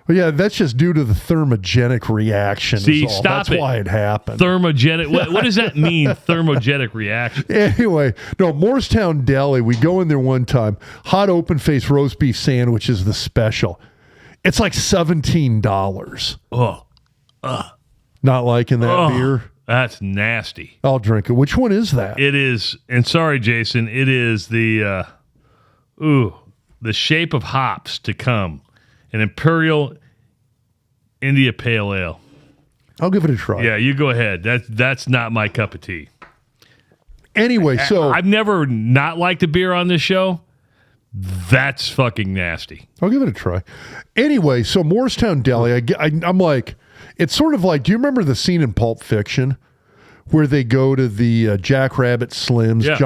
Well, yeah, that's just due to the thermogenic reaction. See, stop That's why it happened. Thermogenic. What does that mean, thermogenic reaction? Anyway, no, Morristown Deli, we go in there one time. Hot open-faced roast beef sandwich is the special. It's like $17. Oh. Not liking that beer? That's nasty. I'll drink it. Which one is that? It is, and sorry, Jason, it is the shape of hops to come. An Imperial India Pale Ale. I'll give it a try. Yeah, you go ahead. That's not my cup of tea. Anyway, so I've never not liked a beer on this show. That's fucking nasty. I'll give it a try. Anyway, so Morristown Deli, I'm like, it's sort of like, do you remember the scene in Pulp Fiction where they go to the Jackrabbit Slims? Yeah.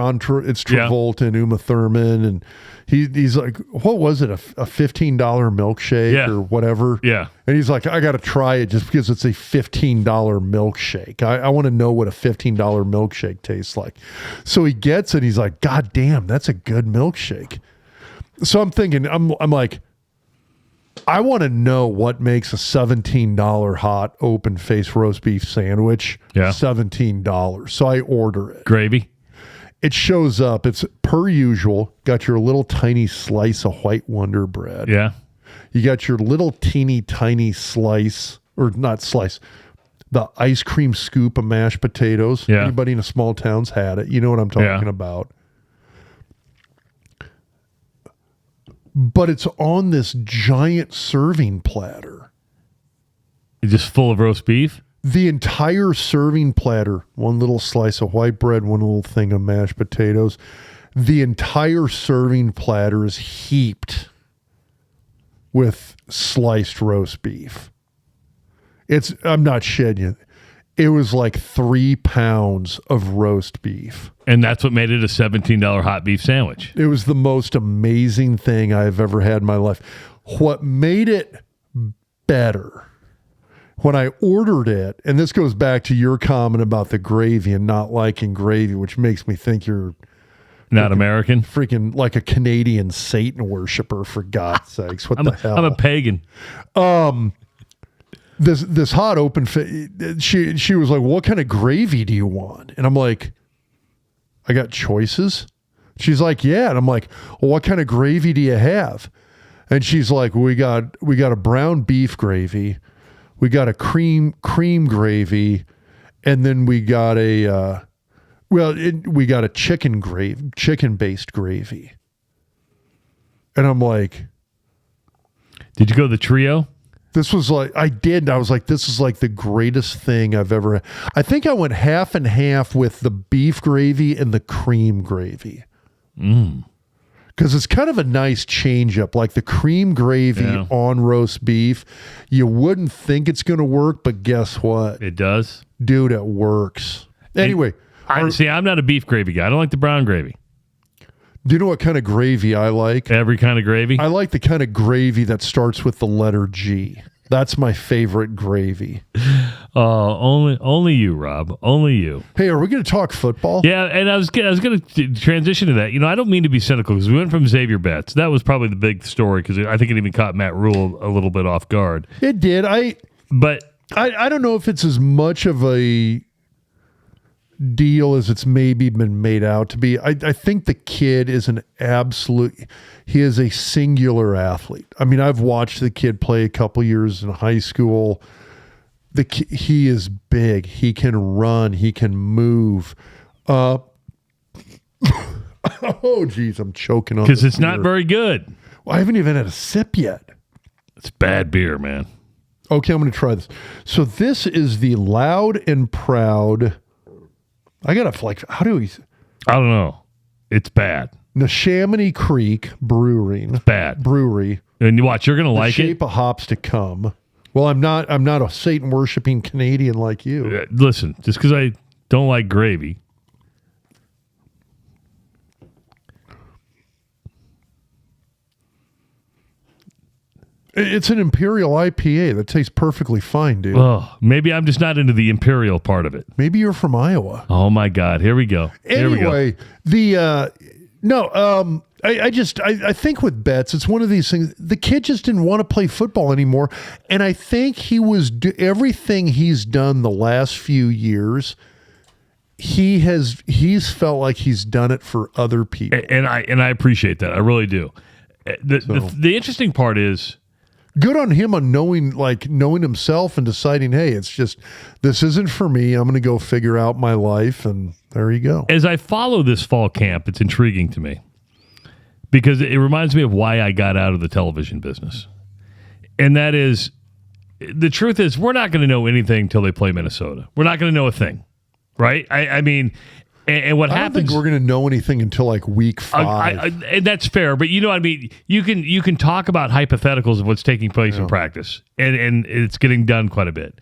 It's Travolta and Uma Thurman, and he's like, what was it, a $15 milkshake or whatever? Yeah. And he's like, I got to try it just because it's a $15 milkshake. I want to know what a $15 milkshake tastes like. So he gets it. He's like, God damn, that's a good milkshake. So I'm thinking, I'm like, I want to know what makes a $17 hot open face roast beef sandwich $17. So I order it. Gravy. It shows up. It's per usual. Got your little tiny slice of white Wonder Bread. Yeah. You got your little teeny tiny slice, or not slice, the ice cream scoop of mashed potatoes. Yeah. Anybody in a small town's had it. You know what I'm talking about. But it's on this giant serving platter. It's just full of roast beef? The entire serving platter, one little slice of white bread, one little thing of mashed potatoes. The entire serving platter is heaped with sliced roast beef. I'm not shitting you. It was like 3 pounds of roast beef. And that's what made it a $17 hot beef sandwich. It was the most amazing thing I've ever had in my life. What made it better, when I ordered it, and this goes back to your comment about the gravy and not liking gravy, which makes me think you're not American. Freaking like a Canadian Satan worshiper, for God's sakes. What the hell? I'm a pagan. This hot open she was like, what kind of gravy do you want? And I'm like, I got choices. She's like, yeah. And I'm like, well, what kind of gravy do you have? And she's like, we got a brown beef gravy, we got a cream gravy, and then we got a chicken based gravy. And I'm like, did you go the trio? This was like, I did. I was like, this is like the greatest thing I've ever had. I think I went half and half with the beef gravy and the cream gravy. Because it's kind of a nice change up. Like the cream gravy on roast beef, you wouldn't think it's going to work, but guess what? It does. Dude, it works. Anyway. I'm not a beef gravy guy. I don't like the brown gravy. Do you know what kind of gravy I like? Every kind of gravy? I like the kind of gravy that starts with the letter G. That's my favorite gravy. Only you, Rob. Only you. Hey, are we going to talk football? Yeah, and I was going to transition to that. I don't mean to be cynical because we went from Zavier Betts. That was probably the big story because I think it even caught Matt Rule a little bit off guard. It did. But I don't know if it's as much of a deal as it's maybe been made out to be. I think the kid is he is a singular athlete. I mean, I've watched the kid play a couple years in high school. He is big. He can run. He can move. Oh, geez, I'm choking on because this it's not beer. very good. Well, I haven't even had a sip yet. It's bad beer, man. Okay, I'm going to try this. So this is the Loud and Proud. I got to, like, how do we... I don't know. It's bad. Neshaminy Creek Brewing. Bad. Brewery. And you watch, you're going to like it. Shape of hops to come. Well, I'm not a Satan worshiping Canadian like you. Listen, just because I don't like gravy. It's an Imperial IPA that tastes perfectly fine, dude. Oh, maybe I'm just not into the imperial part of it. Maybe you're from Iowa. Oh my God! Here we go. Anyway, I think with Betts, it's one of these things. The kid just didn't want to play football anymore, and I think he was everything he's done the last few years. He's felt like he's done it for other people, and I appreciate that. I really do. The interesting part is. Good on him on knowing himself and deciding, hey, this isn't for me. I'm going to go figure out my life, and there you go. As I follow this fall camp, it's intriguing to me because it reminds me of why I got out of the television business. And that is, the truth is, we're not going to know anything until they play Minnesota. We're not going to know a thing, right? I mean... And what happens? I don't think we're going to know anything until like week 5. And that's fair, but you know what I mean. You can talk about hypotheticals of what's taking place in practice, and it's getting done quite a bit.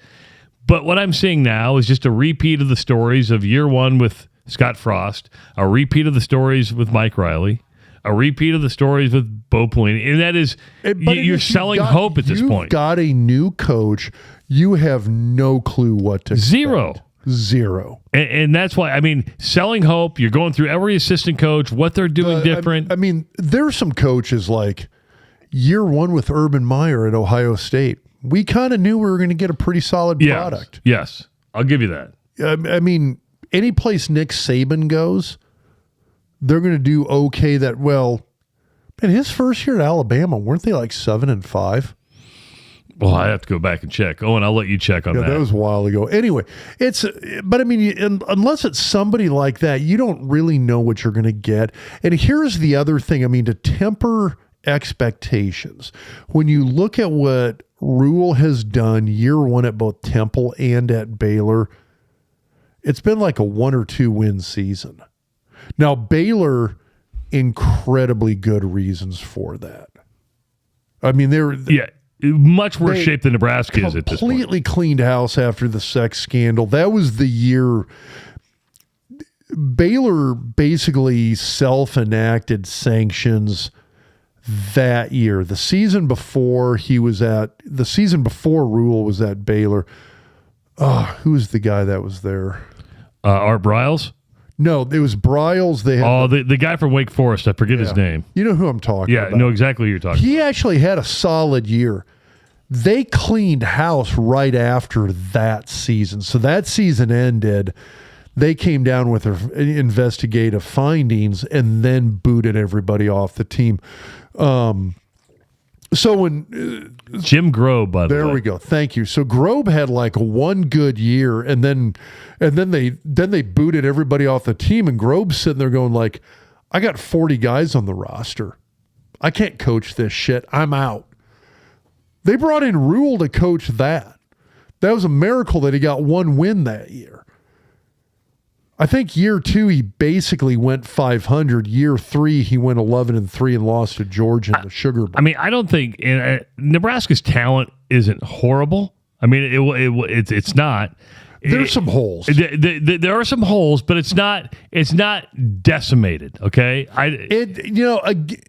But what I'm seeing now is just a repeat of the stories of year one with Scott Frost, a repeat of the stories with Mike Riley, a repeat of the stories with Bo Pelini, and that is you're selling hope at this point. You've got a new coach. You have no clue what to expect. Zero. And that's why, I mean, selling hope, you're going through every assistant coach, what they're doing different. I mean, there's some coaches like year one with Urban Meyer at Ohio State. We kind of knew we were going to get a pretty solid product. Yes, I'll give you that. I mean, any place Nick Saban goes, they're going to do okay. And his first year at Alabama, weren't they like 7-5? Well, I have to go back and check. Oh, and I'll let you check on that. That was a while ago. Anyway, but I mean, unless it's somebody like that, you don't really know what you're going to get. And here's the other thing. I mean, to temper expectations, when you look at what Rule has done year one at both Temple and at Baylor, it's been like a 1 or 2 win season. Now, Baylor, incredibly good reasons for that. I mean, much worse shape than Nebraska is at this point. Completely cleaned house after the sex scandal. That was the year Baylor basically self-enacted sanctions that year. The season before Rule was at Baylor. Who was the guy that was there? Art Briles? No, it was Briles. They had the guy from Wake Forest. I forget his name. You know who I'm talking about. Yeah, I know exactly who you're talking about. He actually had a solid year. They cleaned house right after that season. So that season ended. They came down with their investigative findings and then booted everybody off the team. So when Jim Grobe, by the way. There we go. Thank you. So Grobe had like one good year, and then they booted everybody off the team, and Grobe's sitting there going like, I got 40 guys on the roster. I can't coach this shit. I'm out. They brought in Rule to coach that. That was a miracle that he got 1 win that year. I think year 2 he basically went 500. Year 3 he went 11-3 and lost to Georgia in the Sugar Bowl. I mean, I don't think Nebraska's talent isn't horrible. I mean, it's not. There's some holes. There are some holes, but it's not decimated. Okay,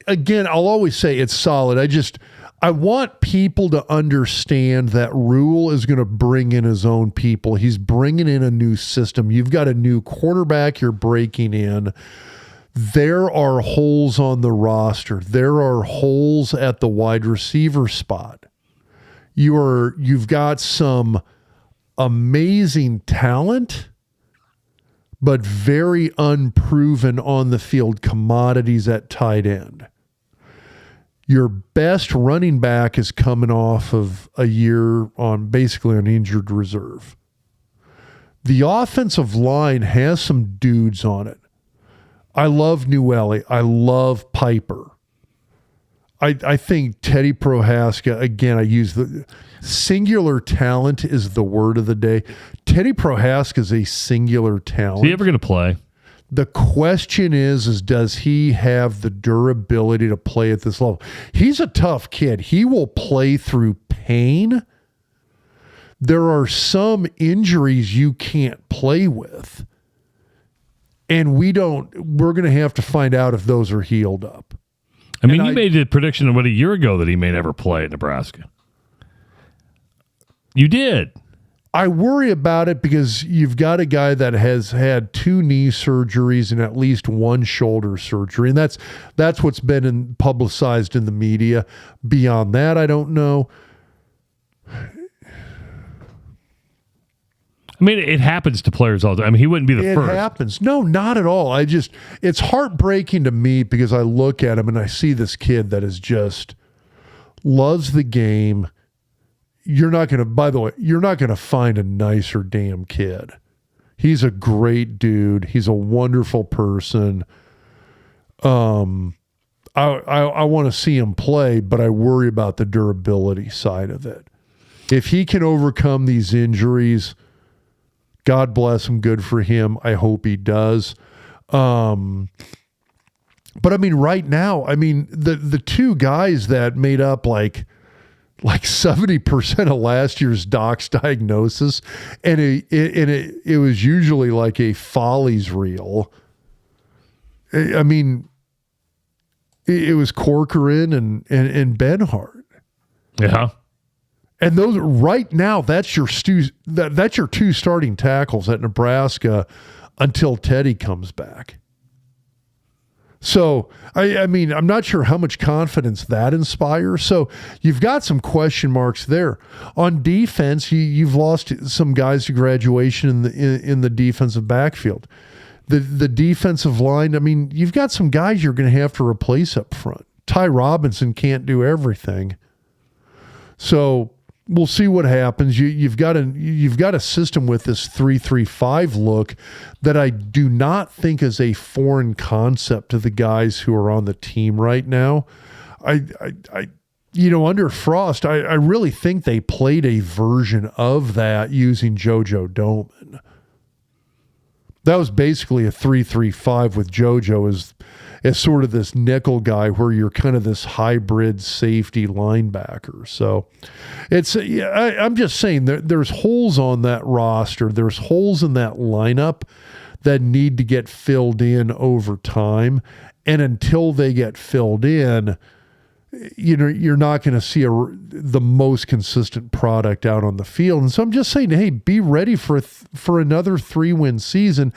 again, I'll always say it's solid. I want people to understand that Rule is going to bring in his own people. He's bringing in a new system. You've got a new quarterback you're breaking in. There are holes on the roster. There are holes at the wide receiver spot. You've got some amazing talent, but very unproven on the field commodities at tight end. Your best running back is coming off of a year basically on injured reserve. The offensive line has some dudes on it. I love Newelly. I love Piper. I think Teddy Prohaska, again, I use the singular talent is the word of the day. Teddy Prohaska is a singular talent. Is he ever going to play? The question is does he have the durability to play at this level? He's a tough kid. He will play through pain. There are some injuries you can't play with. And we're going to have to find out if those are healed up. I mean, you made a prediction about a year ago that he may never play at Nebraska. You did. I worry about it because you've got a guy that has had 2 knee surgeries and at least 1 shoulder surgery. And that's what's been publicized in the media. Beyond that, I don't know. I mean, it happens to players all the time. I mean, he wouldn't be the first. It happens. No, not at all. It's heartbreaking to me because I look at him and I see this kid that is just loves the game. By the way, you're not going to find a nicer damn kid. He's a great dude. He's a wonderful person. I want to see him play, but I worry about the durability side of it. If he can overcome these injuries, God bless him. Good for him. I hope he does. But I mean, right now, the 2 guys that made up like 70% of last year's Doc's diagnosis, and it was usually like a Follies reel. I mean, it was Corcoran and Benhart. Yeah. And those right now, that's your 2 starting tackles at Nebraska until Teddy comes back. So, I mean, I'm not sure how much confidence that inspires. So you've got some question marks there. On defense, you've lost some guys to graduation in the defensive backfield. The defensive line, I mean, you've got some guys you're going to have to replace up front. Ty Robinson can't do everything. So we'll see what happens. You've got a system with this 3-3-5 look that I do not think is a foreign concept to the guys who are on the team right now. Under Frost, I really think they played a version of that using JoJo Doman. That was basically a 3-3-5 with JoJo as sort of this nickel guy where you're kind of this hybrid safety linebacker. So I'm just saying there's holes on that roster. There's holes in that lineup that need to get filled in over time. And until they get filled in, you're not going to see the most consistent product out on the field. And so I'm just saying, hey, be ready for another 3-win season.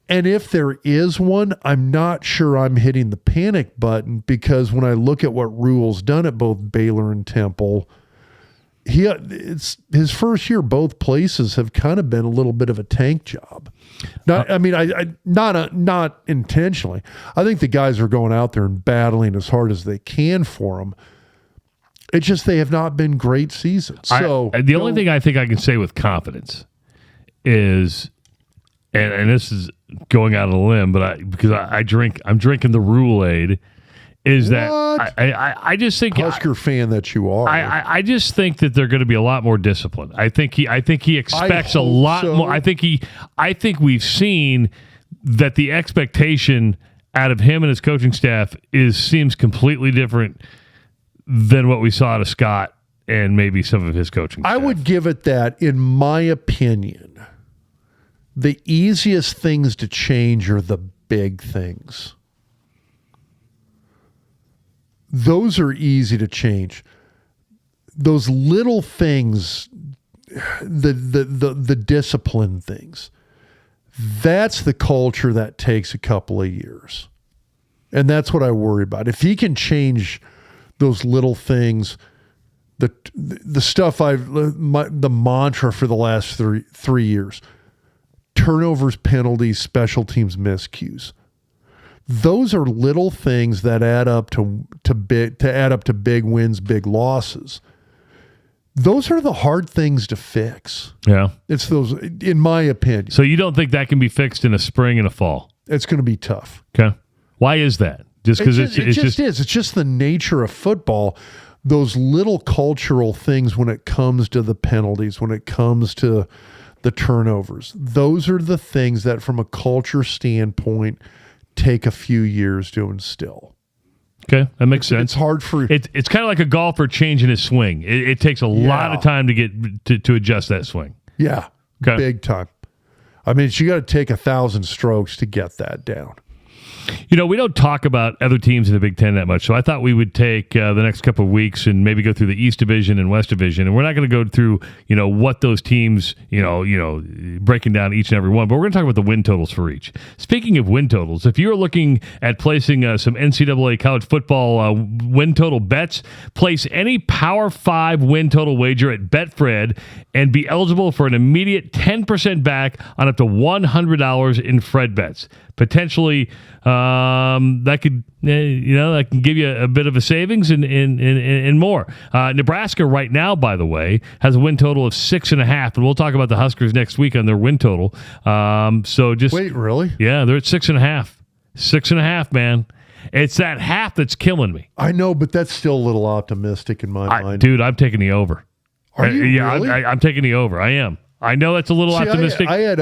And if there is one, I'm not sure I'm hitting the panic button because when I look at what Rule's done at both Baylor and Temple, it's his first year. Both places have kind of been a little bit of a tank job. Not intentionally. I think the guys are going out there and battling as hard as they can for them. It's just they have not been great seasons. So the only thing I think I can say with confidence is, and this is going out on a limb, but I'm drinking the Rule-Aid. Is that I just think Husker fan that you are. I just think that they're going to be a lot more disciplined. I think he expects a lot more. I think we've seen that the expectation out of him and his coaching staff seems completely different than what we saw out of Scott and maybe some of his coaching staff. I would give it that, in my opinion, the easiest things to change are the big things. Those are easy to change. Those little things, the discipline things, that's the culture that takes a couple of years. And that's what I worry about. If he can change those little things, the stuff the mantra for the last 3 years, turnovers, penalties, special teams miscues. Those are little things that add up to big wins, big losses. Those are the hard things to fix. Yeah. It's those, in my opinion. So you don't think that can be fixed in a spring and a fall? It's going to be tough. Okay. Why is that? Just because It just is. It's just the nature of football. Those little cultural things when it comes to the penalties, when it comes to the turnovers, those are the things that from a culture standpoint take a few years to instill. Okay, that makes sense. It's hard for... It's kind of like a golfer changing his swing. It takes a lot of time to get to adjust that swing. Yeah, Okay. Big time. I mean, you got to take 1,000 strokes to get that down. You know, we don't talk about other teams in the Big Ten that much, so I thought we would take the next couple of weeks and maybe go through the East Division and West Division, and we're not going to go through, what those teams, breaking down each and every one, but we're going to talk about the win totals for each. Speaking of win totals, if you're looking at placing some NCAA college football win total bets, place any Power 5 win total wager at Betfred and be eligible for an immediate 10% back on up to $100 in Fred bets. Potentially, that could that can give you a bit of a savings and more. Nebraska right now, by the way, has a win total of 6.5, and we'll talk about the Huskers next week on their win total. So just wait, really? Yeah, they're at 6.5. 6.5, man. It's that half that's killing me. I know, but that's still a little optimistic in my mind. Dude, I'm taking the over. Are you really? I'm taking the over. I am. I know that's a little optimistic. I had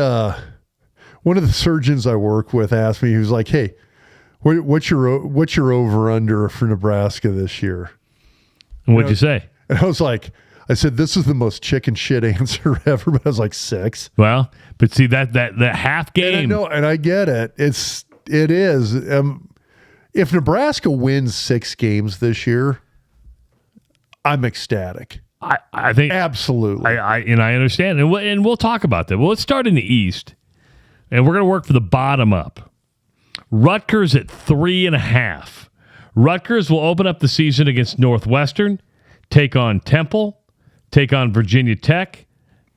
one of the surgeons I work with asked me, he was like, "Hey, what's your over under for Nebraska this year?" And what'd you say? And I said, this is the most chicken shit answer ever, but I was like 6. Well, but see that half game. And I get it. It is. If Nebraska wins 6 games this year, I'm ecstatic. I think absolutely. I understand, and we'll talk about that. Well, let's start in the East. And we're going to work for the bottom up. Rutgers at 3.5. Rutgers will open up the season against Northwestern, take on Temple, take on Virginia Tech,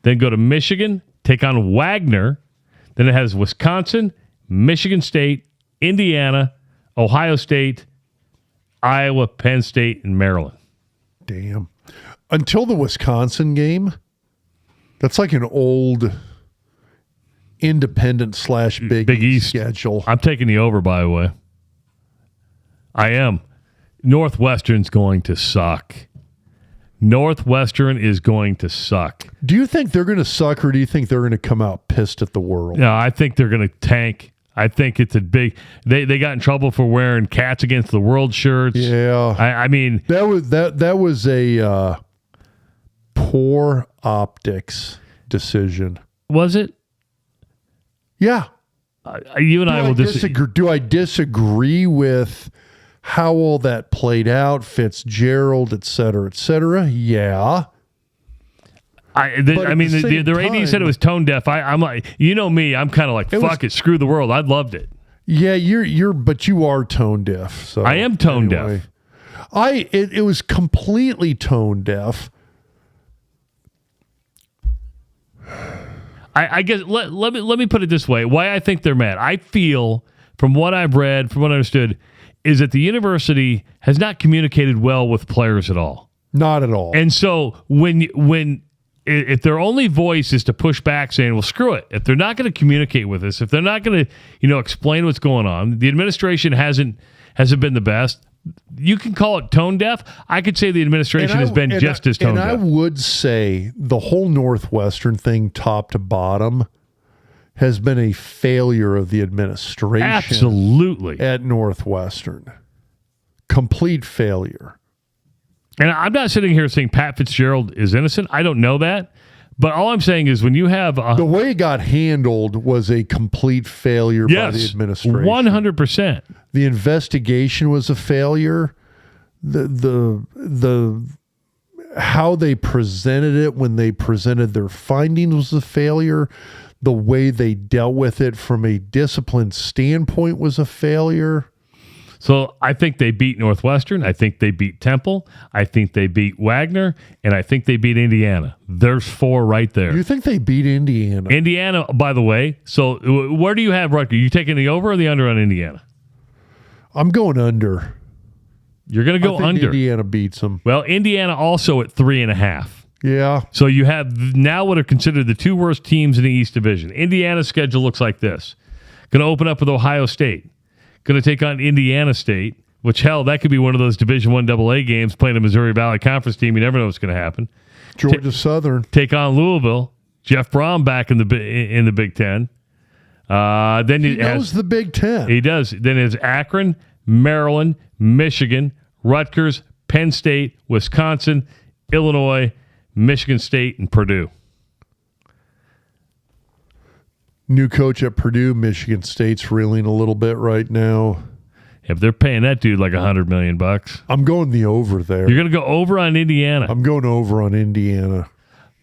then go to Michigan, take on Wagner. Then it has Wisconsin, Michigan State, Indiana, Ohio State, Iowa, Penn State, and Maryland. Damn. Until the Wisconsin game, that's like an old... independent / Big East schedule. I'm taking the over, by the way. I am. Northwestern's going to suck. Northwestern is going to suck. Do you think they're going to suck, or do you think they're going to come out pissed at the world? No, I think they're going to tank. I think it's a big... They got in trouble for wearing Cats Against the World shirts. Yeah. I mean... That was a poor optics decision. Was it? Yeah. You and I will disagree. Do I disagree with how all that played out, Fitzgerald, et cetera, yeah. Their AD said it was tone deaf. I'm like, me, I'm kind of like, fuck it, screw the world. I loved it. Yeah, but you are tone deaf. So I am tone deaf. It was completely tone deaf. I guess let me put it this way. Why I think they're mad. I feel, from what I've read, from what I understood, is that the university has not communicated well with players at all. Not at all. And so if their only voice is to push back saying, well, screw it. If they're not going to communicate with us, if they're not going to, explain what's going on, the administration hasn't been the best. You can call it tone deaf. I could say the administration has been just as tone deaf. And I would say the whole Northwestern thing, top to bottom, has been a failure of the administration. Absolutely. At Northwestern. Complete failure. And I'm not sitting here saying Pat Fitzgerald is innocent. I don't know that. But all I'm saying is when you have... the way it got handled was a complete failure by the administration. 100%. The investigation was a failure. The how they presented it when they presented their findings was a failure. The way they dealt with it from a discipline standpoint was a failure. So I think they beat Northwestern. I think they beat Temple. I think they beat Wagner. And I think they beat Indiana. There's 4 right there. You think they beat Indiana? Indiana, by the way. So where do you have Rutgers? You taking the over or the under on Indiana? I'm going under. You're going to go under. Indiana beats them. Well, Indiana also at 3.5. Yeah. So you have now what are considered the 2 worst teams in the East Division. Indiana's schedule looks like this. Going to open up with Ohio State. Going to take on Indiana State, which, hell, that could be one of those Division I AA games playing a Missouri Valley Conference team. You never know what's going to happen. Georgia Southern. Take on Louisville. Jeff Brom back in the Big Ten. Then He knows the Big Ten. He does. Then it's Akron, Maryland, Michigan, Rutgers, Penn State, Wisconsin, Illinois, Michigan State, and Purdue. New coach at Purdue, Michigan State's reeling a little bit right now. If they're paying that dude like $100 million, I'm going the over there. you're going to go over on Indiana. I'm going over on Indiana.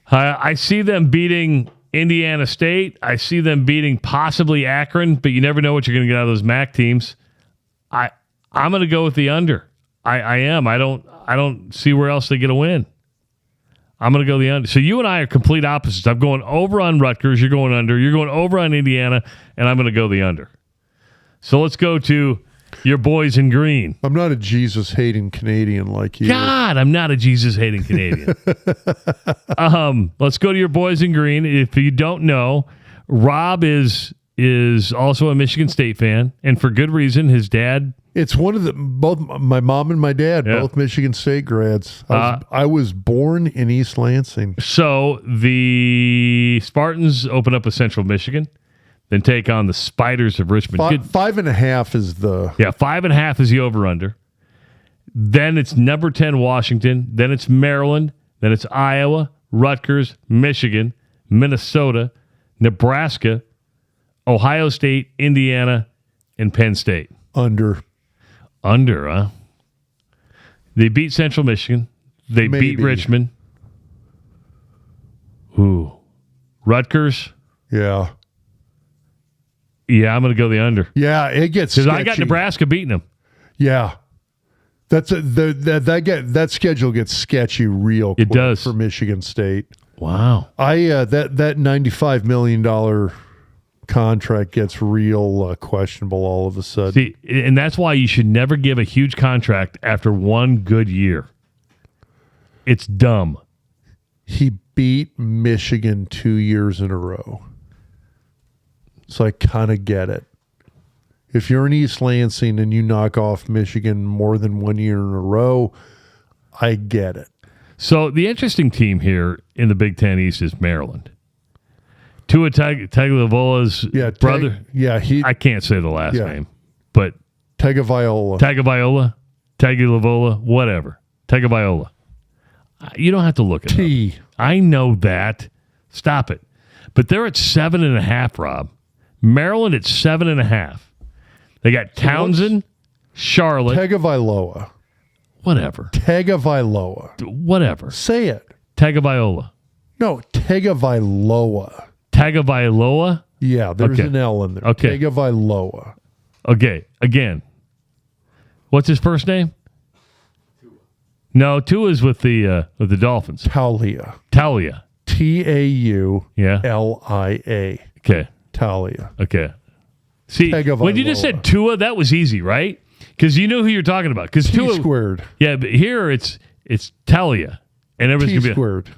I see them beating Indiana State. I see them beating possibly Akron, but you never know what you're going to get out of those MAC teams. I'm going to go with the under. I am. I don't see where else they get a win. I'm going to go the under. So you and I are complete opposites. I'm going over on Rutgers. You're going under. You're going over on Indiana, and I'm going to go the under. So let's go to your boys in green. I'm not a Jesus-hating Canadian like you. God, I'm not a Jesus-hating Canadian. Let's go to your boys in green. If you don't know, Rob is also a Michigan State fan, and for good reason. His dad. It's one of both my mom and my dad, both Michigan State grads. I was born in East Lansing. So the Spartans open up with Central Michigan, then take on the Spiders of Richmond. 5.5 is the 5.5 is the over/under. Then it's number 10 Washington. Then it's Maryland. Then it's Iowa, Rutgers, Michigan, Minnesota, Nebraska, Ohio State, Indiana, and Penn State. Under, huh? They beat Central Michigan. They beat Richmond. Ooh. Rutgers. Yeah. Yeah, I'm going to go the under. Yeah, it gets sketchy. Because I got Nebraska beating them. Yeah. That schedule gets sketchy real quick. It does. For Michigan State. Wow. That $95 million contract gets real questionable all of a sudden. See, and that's why you should never give a huge contract after one good year. It's dumb. He beat Michigan 2 years in a row. So I kind of get it. If you're in East Lansing and you knock off Michigan more than 1 year in a row, I get it. So the interesting team here in the Big Ten East is Maryland. Tua Tagovailoa's brother. I can't say the last name, but Tagovailoa, whatever. Tagovailoa. You don't have to look at it. I know that. Stop it. But they're at 7.5, Rob. Maryland at 7.5. They got Townsend, Charlotte. Tagovailoa. Whatever. Tagovailoa. Say it. Tagovailoa. No, Tagovailoa. Tagovailoa? Yeah, there's an L in there. Okay. Tagovailoa. Okay, again. What's his first name? No, Tua's with the Dolphins. Taulia. Taulia. Taulia. Okay. Taulia. Okay. See, when you just said Tua, that was easy, right? Because you knew who you're talking about. Because Tua squared. Yeah, but here it's Taulia, and everybody's gonna be squared.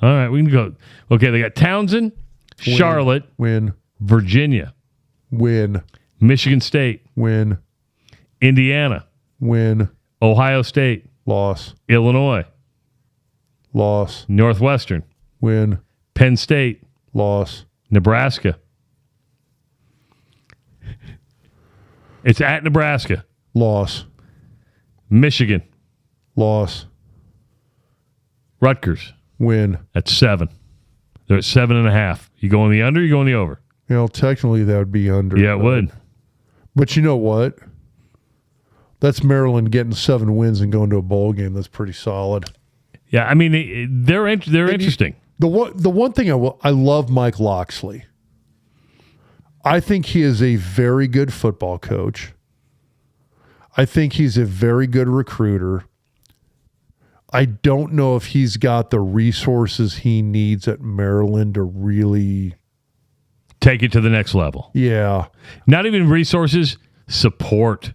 All right, we can go. Okay, they got Townsend, Charlotte, Virginia, Michigan State, Indiana, Ohio State, loss, Illinois, loss, Northwestern, Penn State, loss, Nebraska. It's at Nebraska. Loss. Michigan. Loss. Rutgers. Win. At 7. They're at 7.5. You going the under, you going the over? Technically that would be under. Yeah, it would. But you know what? That's Maryland getting 7 wins and going to a bowl game. That's pretty solid. Yeah, I mean, they're interesting. The one thing I love Mike Loxley. I think he is a very good football coach. I think he's a very good recruiter. I don't know if he's got the resources he needs at Maryland to really take it to the next level. Yeah. Not even resources, support,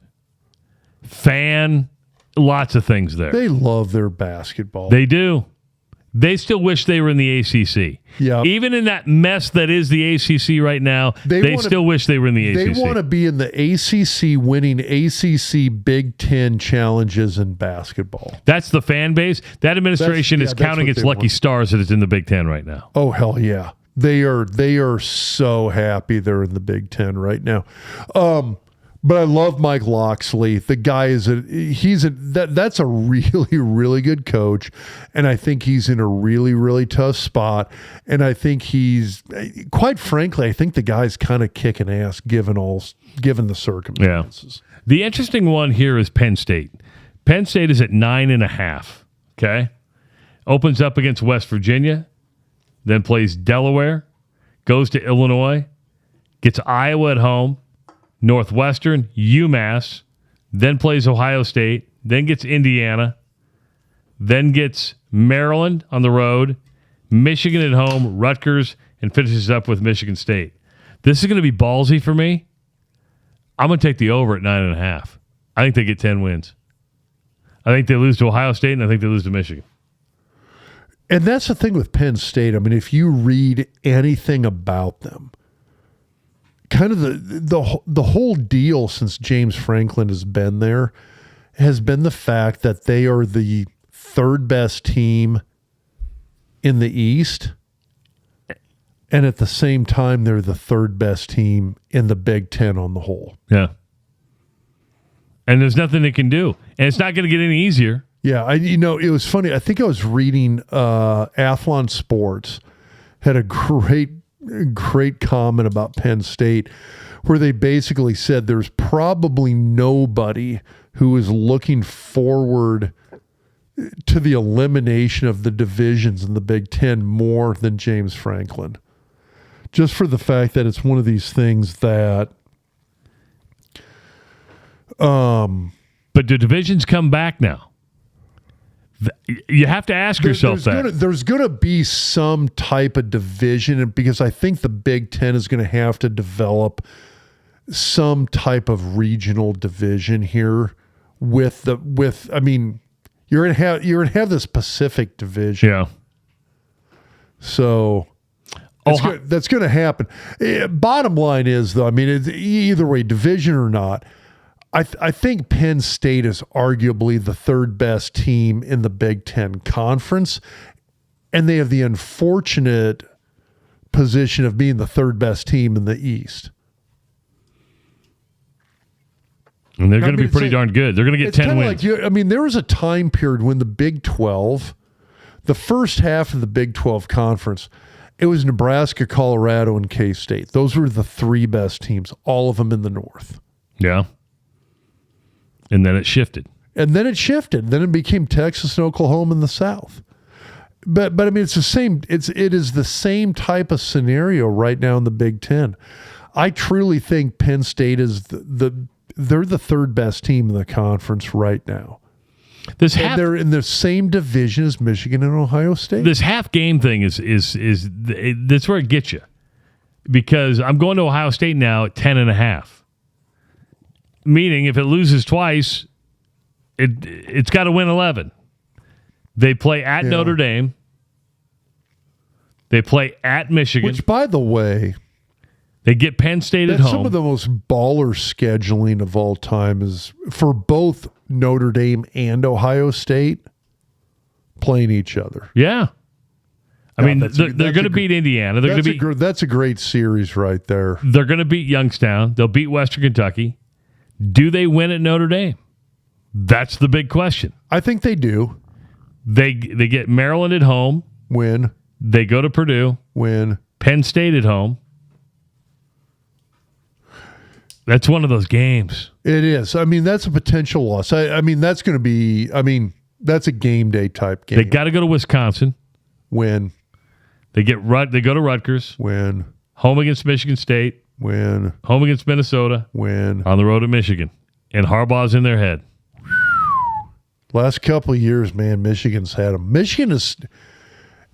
lots of things there. They love their basketball. They do. They still wish they were in the ACC. Yeah. Even in that mess that is the ACC right now, they still wish they were in the ACC. They want to be in the ACC, winning ACC Big Ten challenges in basketball. That's the fan base. That administration is counting its lucky stars that it's in the Big Ten right now. Oh, hell yeah. They are so happy they're in the Big Ten right now. But I love Mike Loxley. The guy that's a really, really good coach. And I think he's in a really, really tough spot. And I think quite frankly, I think the guy's kind of kicking ass given the circumstances. Yeah. The interesting one here is Penn State. Penn State is at 9.5. Okay. Opens up against West Virginia, then plays Delaware, goes to Illinois, gets Iowa at home, Northwestern, UMass, then plays Ohio State, then gets Indiana, then gets Maryland on the road, Michigan at home, Rutgers, and finishes up with Michigan State. This is going to be ballsy for me. I'm going to take the over at 9.5. I think they get 10 wins. I think they lose to Ohio State, and I think they lose to Michigan. And that's the thing with Penn State. I mean, if you read anything about them, kind of the whole deal since James Franklin has been there has been the fact that they are the third best team in the East, and at the same time they're the third best team in the Big Ten on the whole. Yeah. And there's nothing they can do. And it's not going to get any easier. Yeah, it was funny. I think I was reading Athlon Sports had a great comment about Penn State where they basically said there's probably nobody who is looking forward to the elimination of the divisions in the Big Ten more than James Franklin. Just for the fact that it's one of these things that but do divisions come back now? You have to ask yourself there's going to be some type of division, because I think the Big Ten is going to have to develop some type of regional division here you're going to have this Pacific division. Yeah. So that's going to happen. Bottom line is, though, I mean, it's either way, division or not, I think Penn State is arguably the third best team in the Big Ten Conference, and they have the unfortunate position of being the third best team in the East. And they're going to be pretty darn good. They're going to get 10 wins. There was a time period when the Big 12, the first half of the Big 12 Conference, it was Nebraska, Colorado, and K-State. Those were the three best teams, all of them in the North. Yeah. And then it shifted. Then it became Texas and Oklahoma in the South. But I mean, it's the same. It is the same type of scenario right now in the Big Ten. I truly think Penn State is they're the third best team in the conference right now. They're in the same division as Michigan and Ohio State. This half game thing is that's where it gets you, because I'm going to Ohio State now at 10.5. Meaning, if it loses twice, it's got to win 11. They play at Notre Dame. They play at Michigan. Which, by the way, they get Penn State at home. Some of the most baller scheduling of all time is for both Notre Dame and Ohio State playing each other. Yeah. I mean, they're going to beat Indiana. That's a great series right there. They're going to beat Youngstown. They'll beat Western Kentucky. Do they win at Notre Dame? That's the big question. I think they do. They get Maryland at home. Win. They go to Purdue. Win. Penn State at home. That's one of those games. It is. I mean, that's a potential loss. I mean, that's going to be, that's a game day type game. They got to go to Wisconsin. Win. They go to Rutgers. Win. Home against Michigan State. Win. Home against Minnesota. Win. On the road at Michigan. And Harbaugh's in their head. Last couple of years, man, Michigan's had them. Michigan is,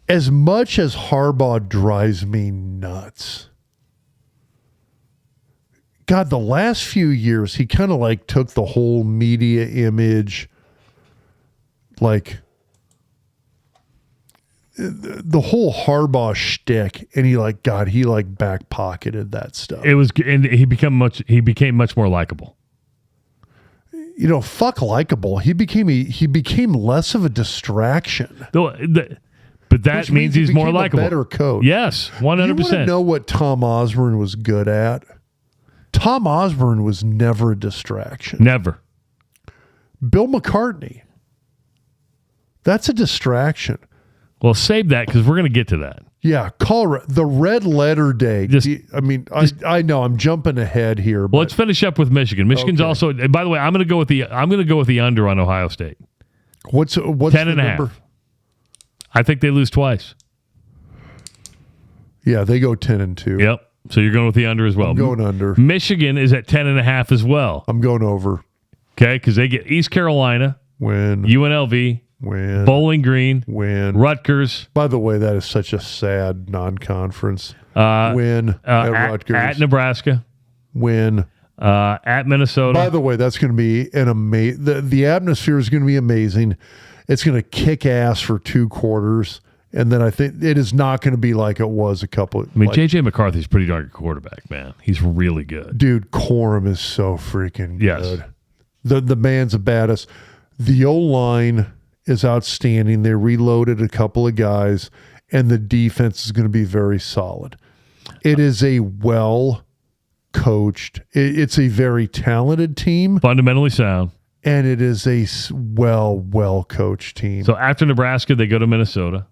as much as Harbaugh drives me nuts, God, the last few years, he kind of like took the whole media image, like, the whole Harbaugh shtick, and he back pocketed that stuff. It was, and he became much more likable. Fuck likable. He became less of a distraction. But that means he's more likable. Better coach. Yes, 100%. You want to know what Tom Osborne was good at? Tom Osborne was never a distraction. Never. Bill McCartney. That's a distraction. Well, save that because we're going to get to that. Yeah, Colorado, the red letter day. I know I'm jumping ahead here. Well, let's finish up with Michigan. Michigan's also. By the way, I'm going to go with the under on Ohio State. What's 10 and a half. I think they lose twice. Yeah, they go 10-2. Yep. So you're going with the under as well. I'm going under. Michigan is at 10.5 as well. I'm going over. Okay, because they get East Carolina, UNLV, Bowling Green, Rutgers. By the way, that is such a sad non-conference. At Rutgers. At Nebraska. At Minnesota. By the way, that's going to be an amazing. The atmosphere is going to be amazing. It's going to kick ass for 2 quarters. And then I think it is not going to be like it was a couple. J.J. McCarthy's a pretty darn good quarterback, man. He's really good. Dude, Corum is so freaking good. Yes. The man's a badass. The O-line is outstanding. They reloaded a couple of guys, and the defense is going to be very solid. It is a well-coached. It's a very talented team. Fundamentally sound. And it is a well-coached team. So after Nebraska, they go to Minnesota.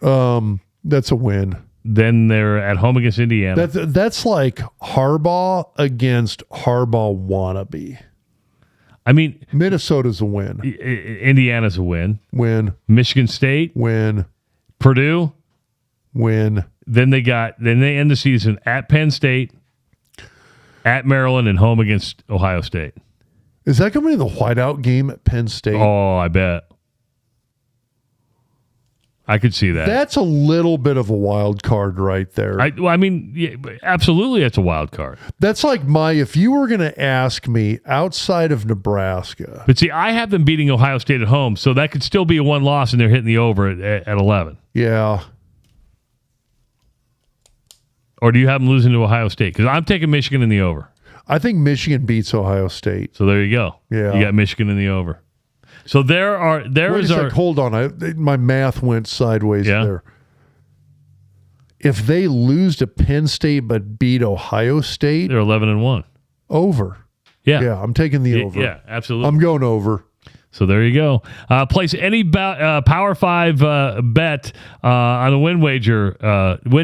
That's a win. Then they're at home against Indiana. That's like Harbaugh against Harbaugh wannabe. I mean, Minnesota's a win. Indiana's a win. Michigan State. Win. Purdue. Win. Then they end the season at Penn State, at Maryland, and home against Ohio State. Is that going to be the whiteout game at Penn State? Oh, I bet. I could see that. That's a little bit of a wild card right there. Absolutely, that's a wild card. That's like if you were going to ask me outside of Nebraska. But see, I have them beating Ohio State at home, so that could still be a one loss, and they're hitting the over at 11. Yeah. Or do you have them losing to Ohio State? Because I'm taking Michigan in the over. I think Michigan beats Ohio State. So there you go. Yeah. You got Michigan in the over. So hold on. My math went sideways there. If they lose to Penn State but beat Ohio State, they're 11-1. Over. Yeah. I'm taking the over. Yeah, absolutely. I'm going over. So there you go. Place any Power 5 bet on a win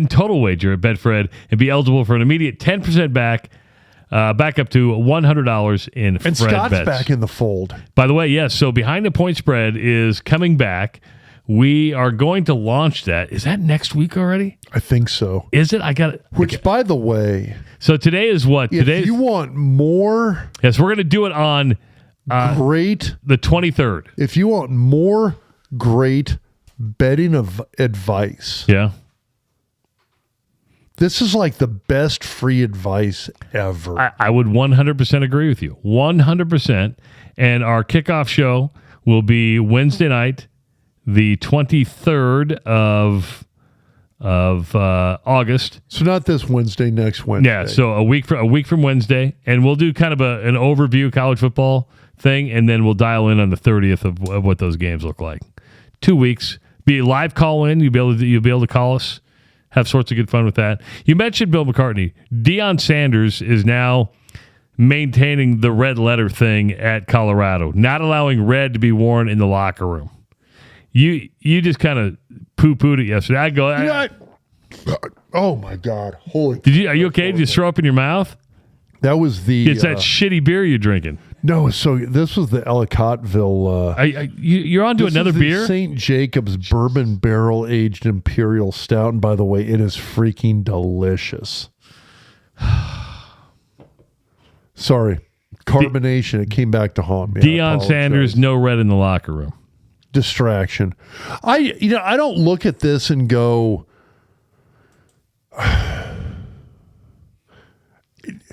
total wager at Betfred and be eligible for an immediate 10% back up to $100 in and Fred Scott's bets. Back in the fold. By the way, yes. So Behind the Point Spread is coming back. We are going to launch that. Is that next week already? I think so. Is it? I got it. Which, by the way, so today is what? If you want more, yes, we're going to do it on the 23rd. If you want more great betting advice, this is like the best free advice ever. I would 100% agree with you. 100%. And our kickoff show will be Wednesday night, the 23rd of August. So not this Wednesday, next Wednesday. Yeah, so a week from Wednesday. And we'll do kind of an overview college football thing, and then we'll dial in on the 30th of what those games look like. 2 weeks. Be a live call-in. You'll be able to call us. Have sorts of good fun with that. You mentioned Bill McCartney. Deion Sanders is now maintaining the red letter thing at Colorado, not allowing red to be worn in the locker room. You just kind of poo-pooed it yesterday. I go, oh my God. Are you okay? Did you throw up in your mouth? That was it's that shitty beer you're drinking. No, so this was the Ellicottville. You're on to another beer? St. Jacob's Bourbon Barrel Aged Imperial Stout. And by the way, it is freaking delicious. Sorry. Carbonation. It came back to haunt me. Deion Sanders, no red in the locker room. Distraction. I don't look at this and go...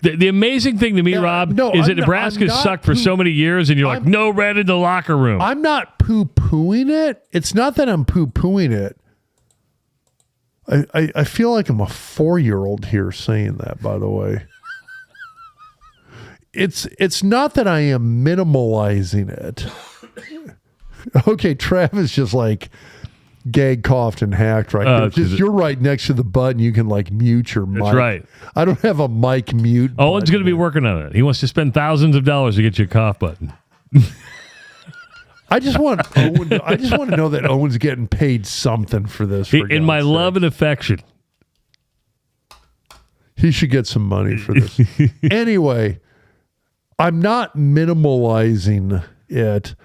The amazing thing to me, Rob, is that Nebraska sucked for so many years, and you're like, no red in the locker room. I'm not poo-pooing it. It's not that I'm poo-pooing it. I feel like I'm a 4-year-old here saying that, by the way. It's not that I am minimalizing it. Okay, Travis just like gag, coughed, and hacked right now. You're right next to the button. You can like mute your mic. That's right. I don't have a mic mute. Owen's going to be working on it. He wants to spend thousands of dollars to get you a cough button. I just want to know that Owen's getting paid something for this. In my love and affection. He should get some money for this. Anyway, I'm not minimalizing it.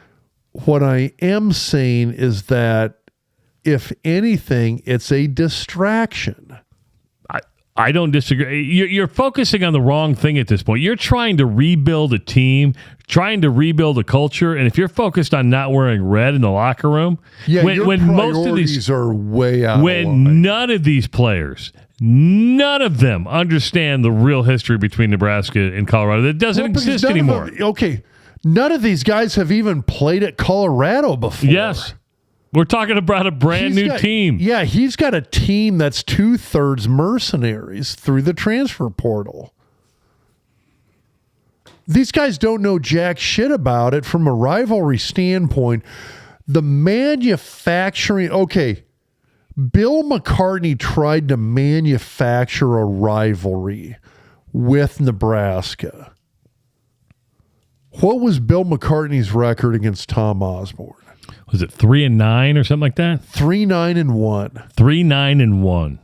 What I am saying is that if anything, it's a distraction. I don't disagree. You're focusing on the wrong thing at this point. You're trying to rebuild a team, trying to rebuild a culture, and if you're focused on not wearing red in the locker room, your when most of these are way out. When none of these players, none of them understand the real history between Nebraska and Colorado that doesn't exist anymore. None of these guys have even played at Colorado before. Yes. We're talking about a brand new team. Yeah, he's got a team that's 2/3 mercenaries through the transfer portal. These guys don't know jack shit about it from a rivalry standpoint. The manufacturing, Bill McCartney tried to manufacture a rivalry with Nebraska. What was Bill McCartney's record against Tom Osborne? Was it 3-9 or something like that? 3-9-1. 3-9-1.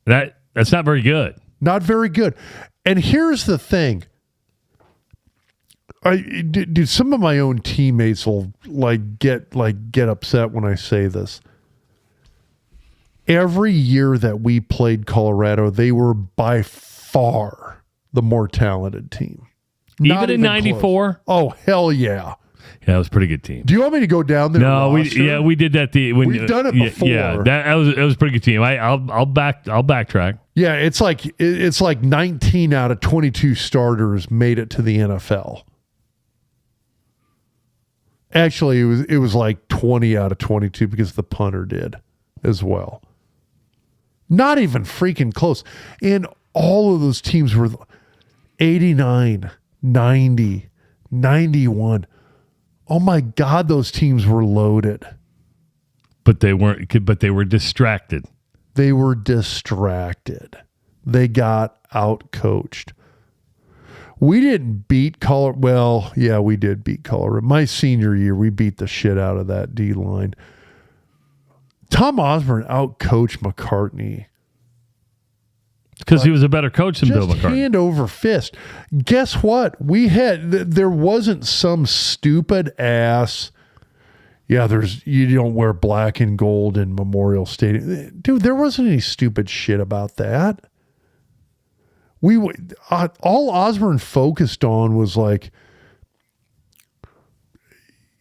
That's not very good. Not very good. And here's the thing. Dude, some of my own teammates will get upset when I say this. Every year that we played Colorado, they were by far the more talented team. Even in 94? Oh, hell yeah. Yeah, it was a pretty good team. Do you want me to go down there? No, we did that. We've done it before. Yeah, that was a pretty good team. I'll backtrack. Yeah, it's like 19 out of 22 starters made it to the NFL. Actually, it was like 20 out of 22 because the punter did as well. Not even freaking close. And all of those teams were 89, 90, 91. Oh my God, those teams were loaded. But they weren't. But they were distracted. They were distracted. They got out-coached. We didn't beat Colorado. Well, yeah, we did beat Colorado. My senior year, we beat the shit out of that D-line. Tom Osborne out-coached McCartney. Because he was a better coach than Bill McCartney. Hand over fist. Guess what? There wasn't some stupid ass. Yeah, you don't wear black and gold in Memorial Stadium. Dude, there wasn't any stupid shit about that. All Osborne focused on was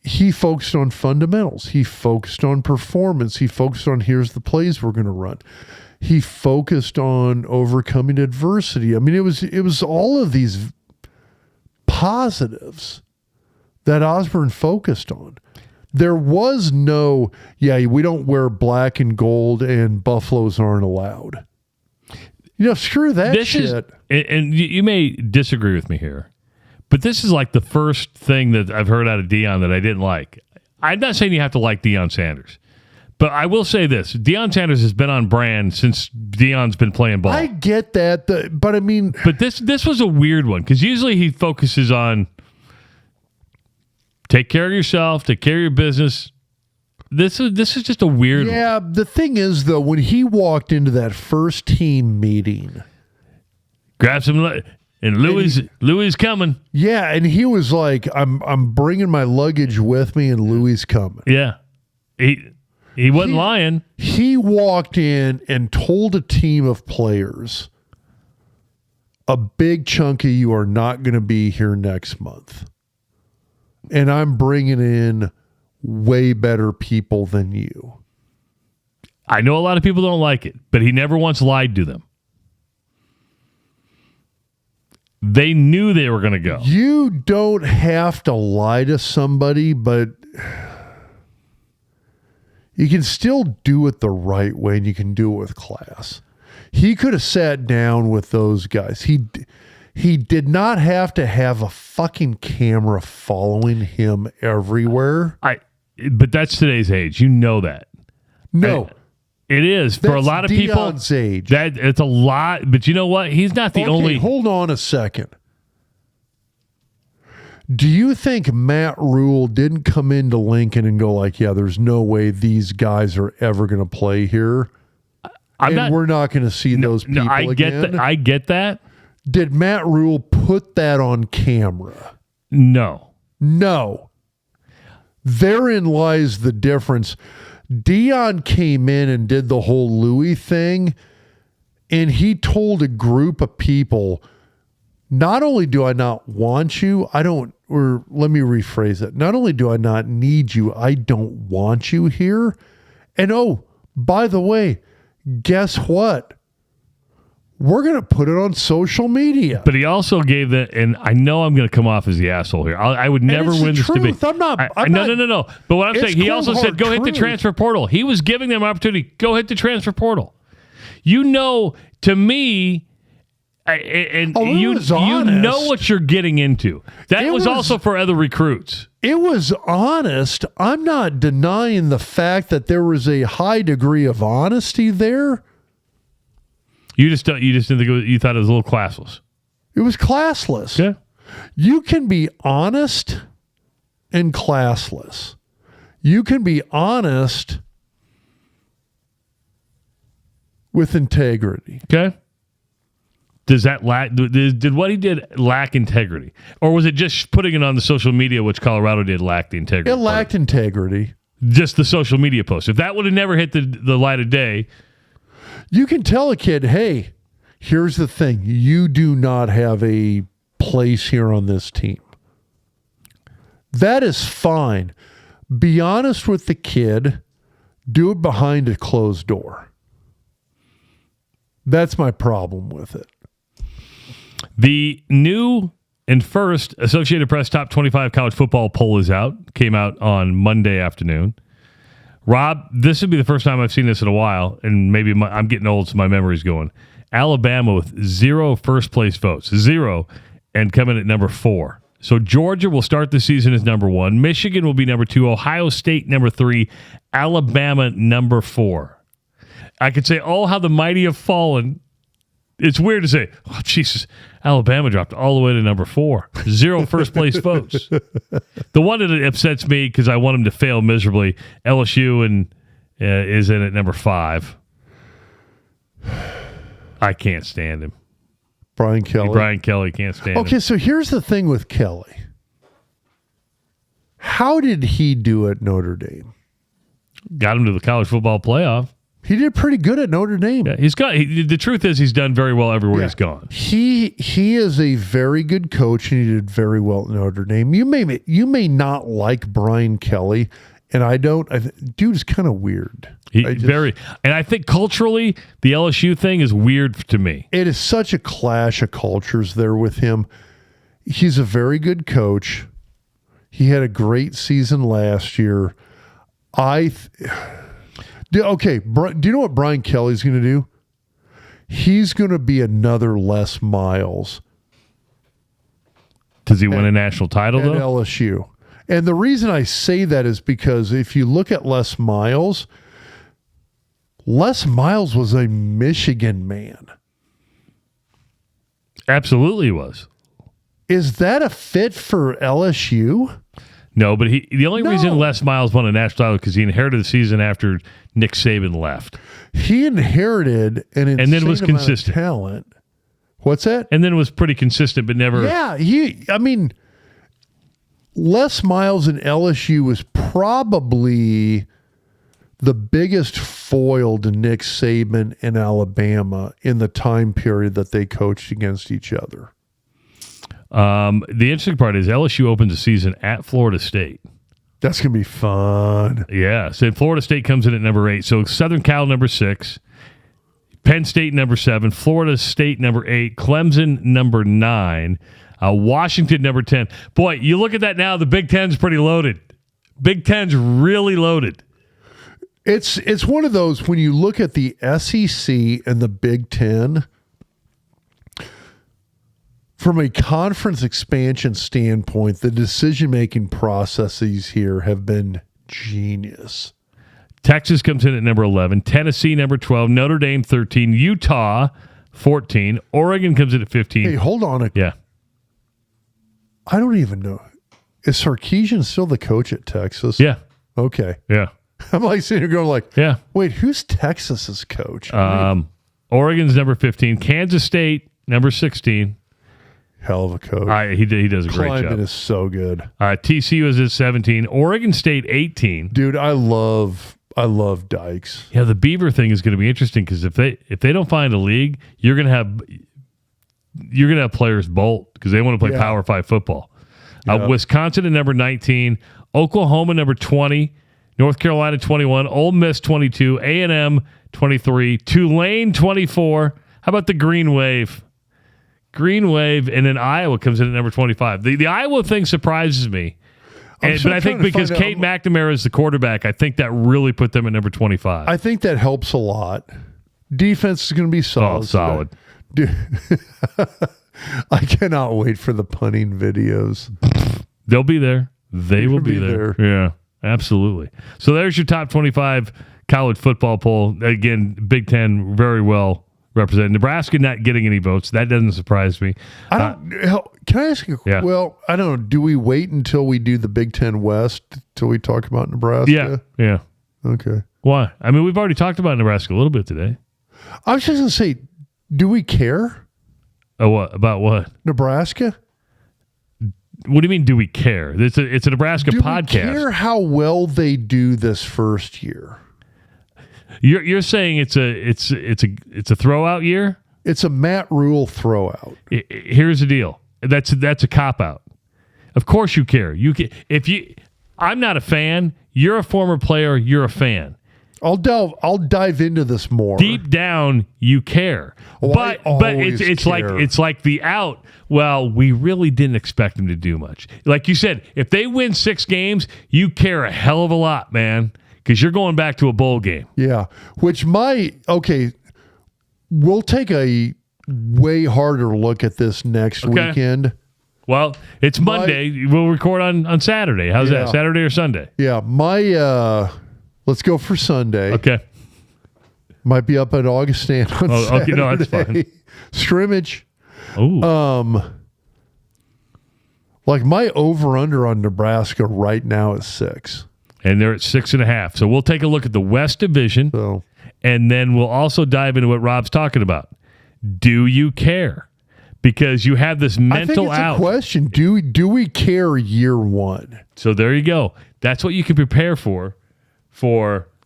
he focused on fundamentals. He focused on performance. He focused on here's the plays we're going to run. He focused on overcoming adversity. I mean, it was all of these positives that Osborne focused on. There was no, we don't wear black and gold and buffaloes aren't allowed. Screw that shit. And you may disagree with me here, but this is like the first thing that I've heard out of Deion that I didn't like. I'm not saying you have to like Deion Sanders. But I will say this: Deion Sanders has been on brand since Deion's been playing ball. I get that, but I mean, but this was a weird one because usually he focuses on take care of yourself, take care of your business. This is just a weird one. Yeah, the thing is though, when he walked into that first team meeting, grab some and Louis coming. Yeah, and he was like, "I'm bringing my luggage with me, and Louis coming." Yeah, He wasn't lying. He walked in and told a team of players, a big chunk of you are not going to be here next month. And I'm bringing in way better people than you. I know a lot of people don't like it, but he never once lied to them. They knew they were going to go. You don't have to lie to somebody, but you can still do it the right way, and you can do it with class. He could have sat down with those guys. He did not have to have a fucking camera following him everywhere. But that's today's age. You know that. No. It is. For a lot of Deion's people, age. It's a lot. But you know what? He's not the only. Hold on a second. Do you think Matt Rule didn't come into Lincoln and go like, yeah, there's no way these guys are ever going to play here? We're not going to see those people again? I get that. Did Matt Rule put that on camera? No. Therein lies the difference. Deion came in and did the whole Louis thing, and he told a group of people, not only do I not want you, let me rephrase it. Not only do I not need you, I don't want you here. And oh, by the way, guess what? We're going to put it on social media. But he also gave that, and I know I'm going to come off as the asshole here. I would never win this debate. No. But what I'm saying, he also said, go hit the transfer portal. He was giving them an opportunity. Go hit the transfer portal. You know, to me, you know what you're getting into. That was also for other recruits. It was honest. I'm not denying the fact that there was a high degree of honesty there. You just didn't think you thought it was a little classless. It was classless. Yeah. You can be honest and classless. You can be honest with integrity. Okay. Does that lack? Did what he did lack integrity, or was it just putting it on the social media, which Colorado did lack the integrity? It lacked integrity. Just the social media post. If that would have never hit the light of day. You can tell a kid, hey, here's the thing. You do not have a place here on this team. That is fine. Be honest with the kid. Do it behind a closed door. That's my problem with it. The new and first Associated Press Top 25 College Football poll is out. Came out on Monday afternoon. Rob, this would be the first time I've seen this in a while, and maybe I'm getting old, so my memory's going. Alabama with 0 first-place votes. 0, and coming at number 4. So Georgia will start the season as number 1. Michigan will be number 2. Ohio State number 3. Alabama number 4. I could say, oh, how the mighty have fallen. It's weird to say, oh, Jesus, Alabama dropped all the way to number 4. 0 first-place votes. The one that upsets me, because I want them to fail miserably, LSU is in at number 5. I can't stand him. Brian Kelly can't stand him. Okay, so here's the thing with Kelly. How did he do at Notre Dame? Got him to the college football playoff. He did pretty good at Notre Dame. Yeah, the truth is he's done very well everywhere he's gone. He is a very good coach, and he did very well at Notre Dame. You may not like Brian Kelly, and I don't. Dude's kind of weird. And I think culturally, the LSU thing is weird to me. It is such a clash of cultures there with him. He's a very good coach. He had a great season last year. Okay, do you know what Brian Kelly's going to do? He's going to be another Les Miles. Does he win a national title, though? At LSU. And the reason I say that is because if you look at Les Miles was a Michigan man. Absolutely he was. Is that a fit for LSU? No, but the only reason Les Miles won a national title because he inherited the season after Nick Saban left. He inherited an insane then was amount consistent. of talent. What's that? And then was pretty consistent, but never. Yeah, Les Miles in LSU was probably the biggest foil to Nick Saban in Alabama in the time period that they coached against each other. The interesting part is LSU opens the season at Florida State. That's going to be fun. Yeah. So Florida State comes in at number 8. So Southern Cal, number 6. Penn State, number 7. Florida State, number 8. Clemson, number 9. Washington, number 10. Boy, you look at that now, the Big Ten's pretty loaded. Big Ten's really loaded. It's one of those, when you look at the SEC and the Big Ten, from a conference expansion standpoint, the decision-making processes here have been genius. Texas comes in at number 11. Tennessee, number 12. Notre Dame, 13. Utah, 14. Oregon comes in at 15. Hey, hold on. Yeah. I don't even know. Is Sarkisian still the coach at Texas? Yeah. Okay. Yeah. I'm like sitting here going like, yeah. Wait, who's Texas's coach? Oregon's number 15. Kansas State, number 16. Hell of a coach. He does a great Klieman job. is so good. TCU is at 17. Oregon State, 18. Dude, I love Dykes. Yeah, the Beaver thing is going to be interesting because if they don't find a league, you're going to have players bolt because they want to play Power 5 football. Wisconsin at number 19, Oklahoma number 20, North Carolina 21, Ole Miss 22, A&M 23, Tulane 24. How about the Green Wave? Green Wave, and then Iowa comes in at number 25. The Iowa thing surprises me. But I think because Kate McNamara is the quarterback, I think that really put them at number 25. I think that helps a lot. Defense is going to be solid. Oh, solid. Dude, I cannot wait for the punting videos. They'll be there. They will be there. Yeah, absolutely. So there's your top 25 college football poll. Again, Big Ten very well represented. Nebraska not getting any votes. That doesn't surprise me. Can I ask you? Yeah. Well, I don't know. Do we wait until we do the Big Ten West till we talk about Nebraska? Yeah. Okay. Why? I mean, we've already talked about Nebraska a little bit today. I was just going to say, do we care? Oh, what? About what? Nebraska? What do you mean, do we care? It's a Nebraska podcast. Do we care how well they do this first year? You're saying it's a throwout year? It's a Matt Rule throwout. Here's the deal. That's a cop out. Of course you care. I'm not a fan. You're a former player. You're a fan. I'll dive into this more. Deep down, you care. But it's like the out. Well, we really didn't expect them to do much. Like you said, if they win 6 games, you care a hell of a lot, man, because you're going back to a bowl game. Yeah, we'll take a way harder look at this next weekend. Well, it's Monday. We'll record on Saturday. How's that? Saturday or Sunday? Yeah, let's go for Sunday. Okay. Might be up at Augustine on Saturday. Okay, no, that's fine. Scrimmage. Oh. Like my over-under on Nebraska right now is 6. And they're at 6.5. So we'll take a look at the West Division, and then we'll also dive into what Rob's talking about. Do you care? Because you have this mental out. I think it's a question. Do we care year one? So there you go. That's what you can prepare for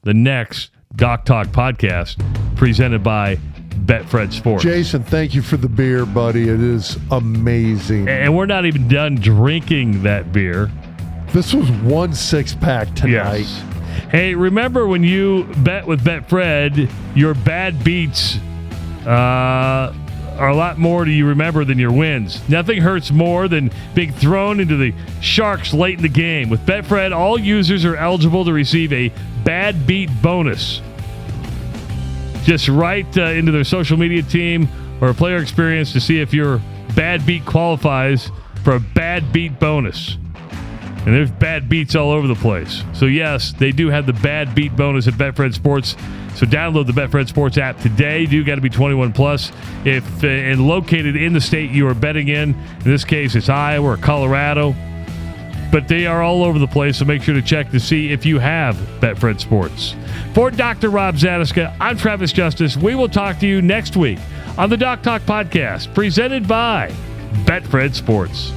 the next Doc Talk podcast presented by Betfred Sports. Jason, thank you for the beer, buddy. It is amazing. And we're not even done drinking that beer. This was 1 6-pack tonight. Yes. Hey, remember when you bet with Betfred, your bad beats are a lot more to you remember than your wins. Nothing hurts more than being thrown into the sharks late in the game. With Betfred, all users are eligible to receive a bad beat bonus. Just write into their social media team or a player experience to see if your bad beat qualifies for a bad beat bonus. And there's bad beats all over the place. So, yes, they do have the bad beat bonus at Betfred Sports. So download the Betfred Sports app today. You do got to be 21 plus. If and located in the state you are betting in this case it's Iowa or Colorado, but they are all over the place. So make sure to check to see if you have Betfred Sports. For Dr. Rob Zatechka, I'm Travis Justice. We will talk to you next week on the Doc Talk Podcast, presented by Betfred Sports.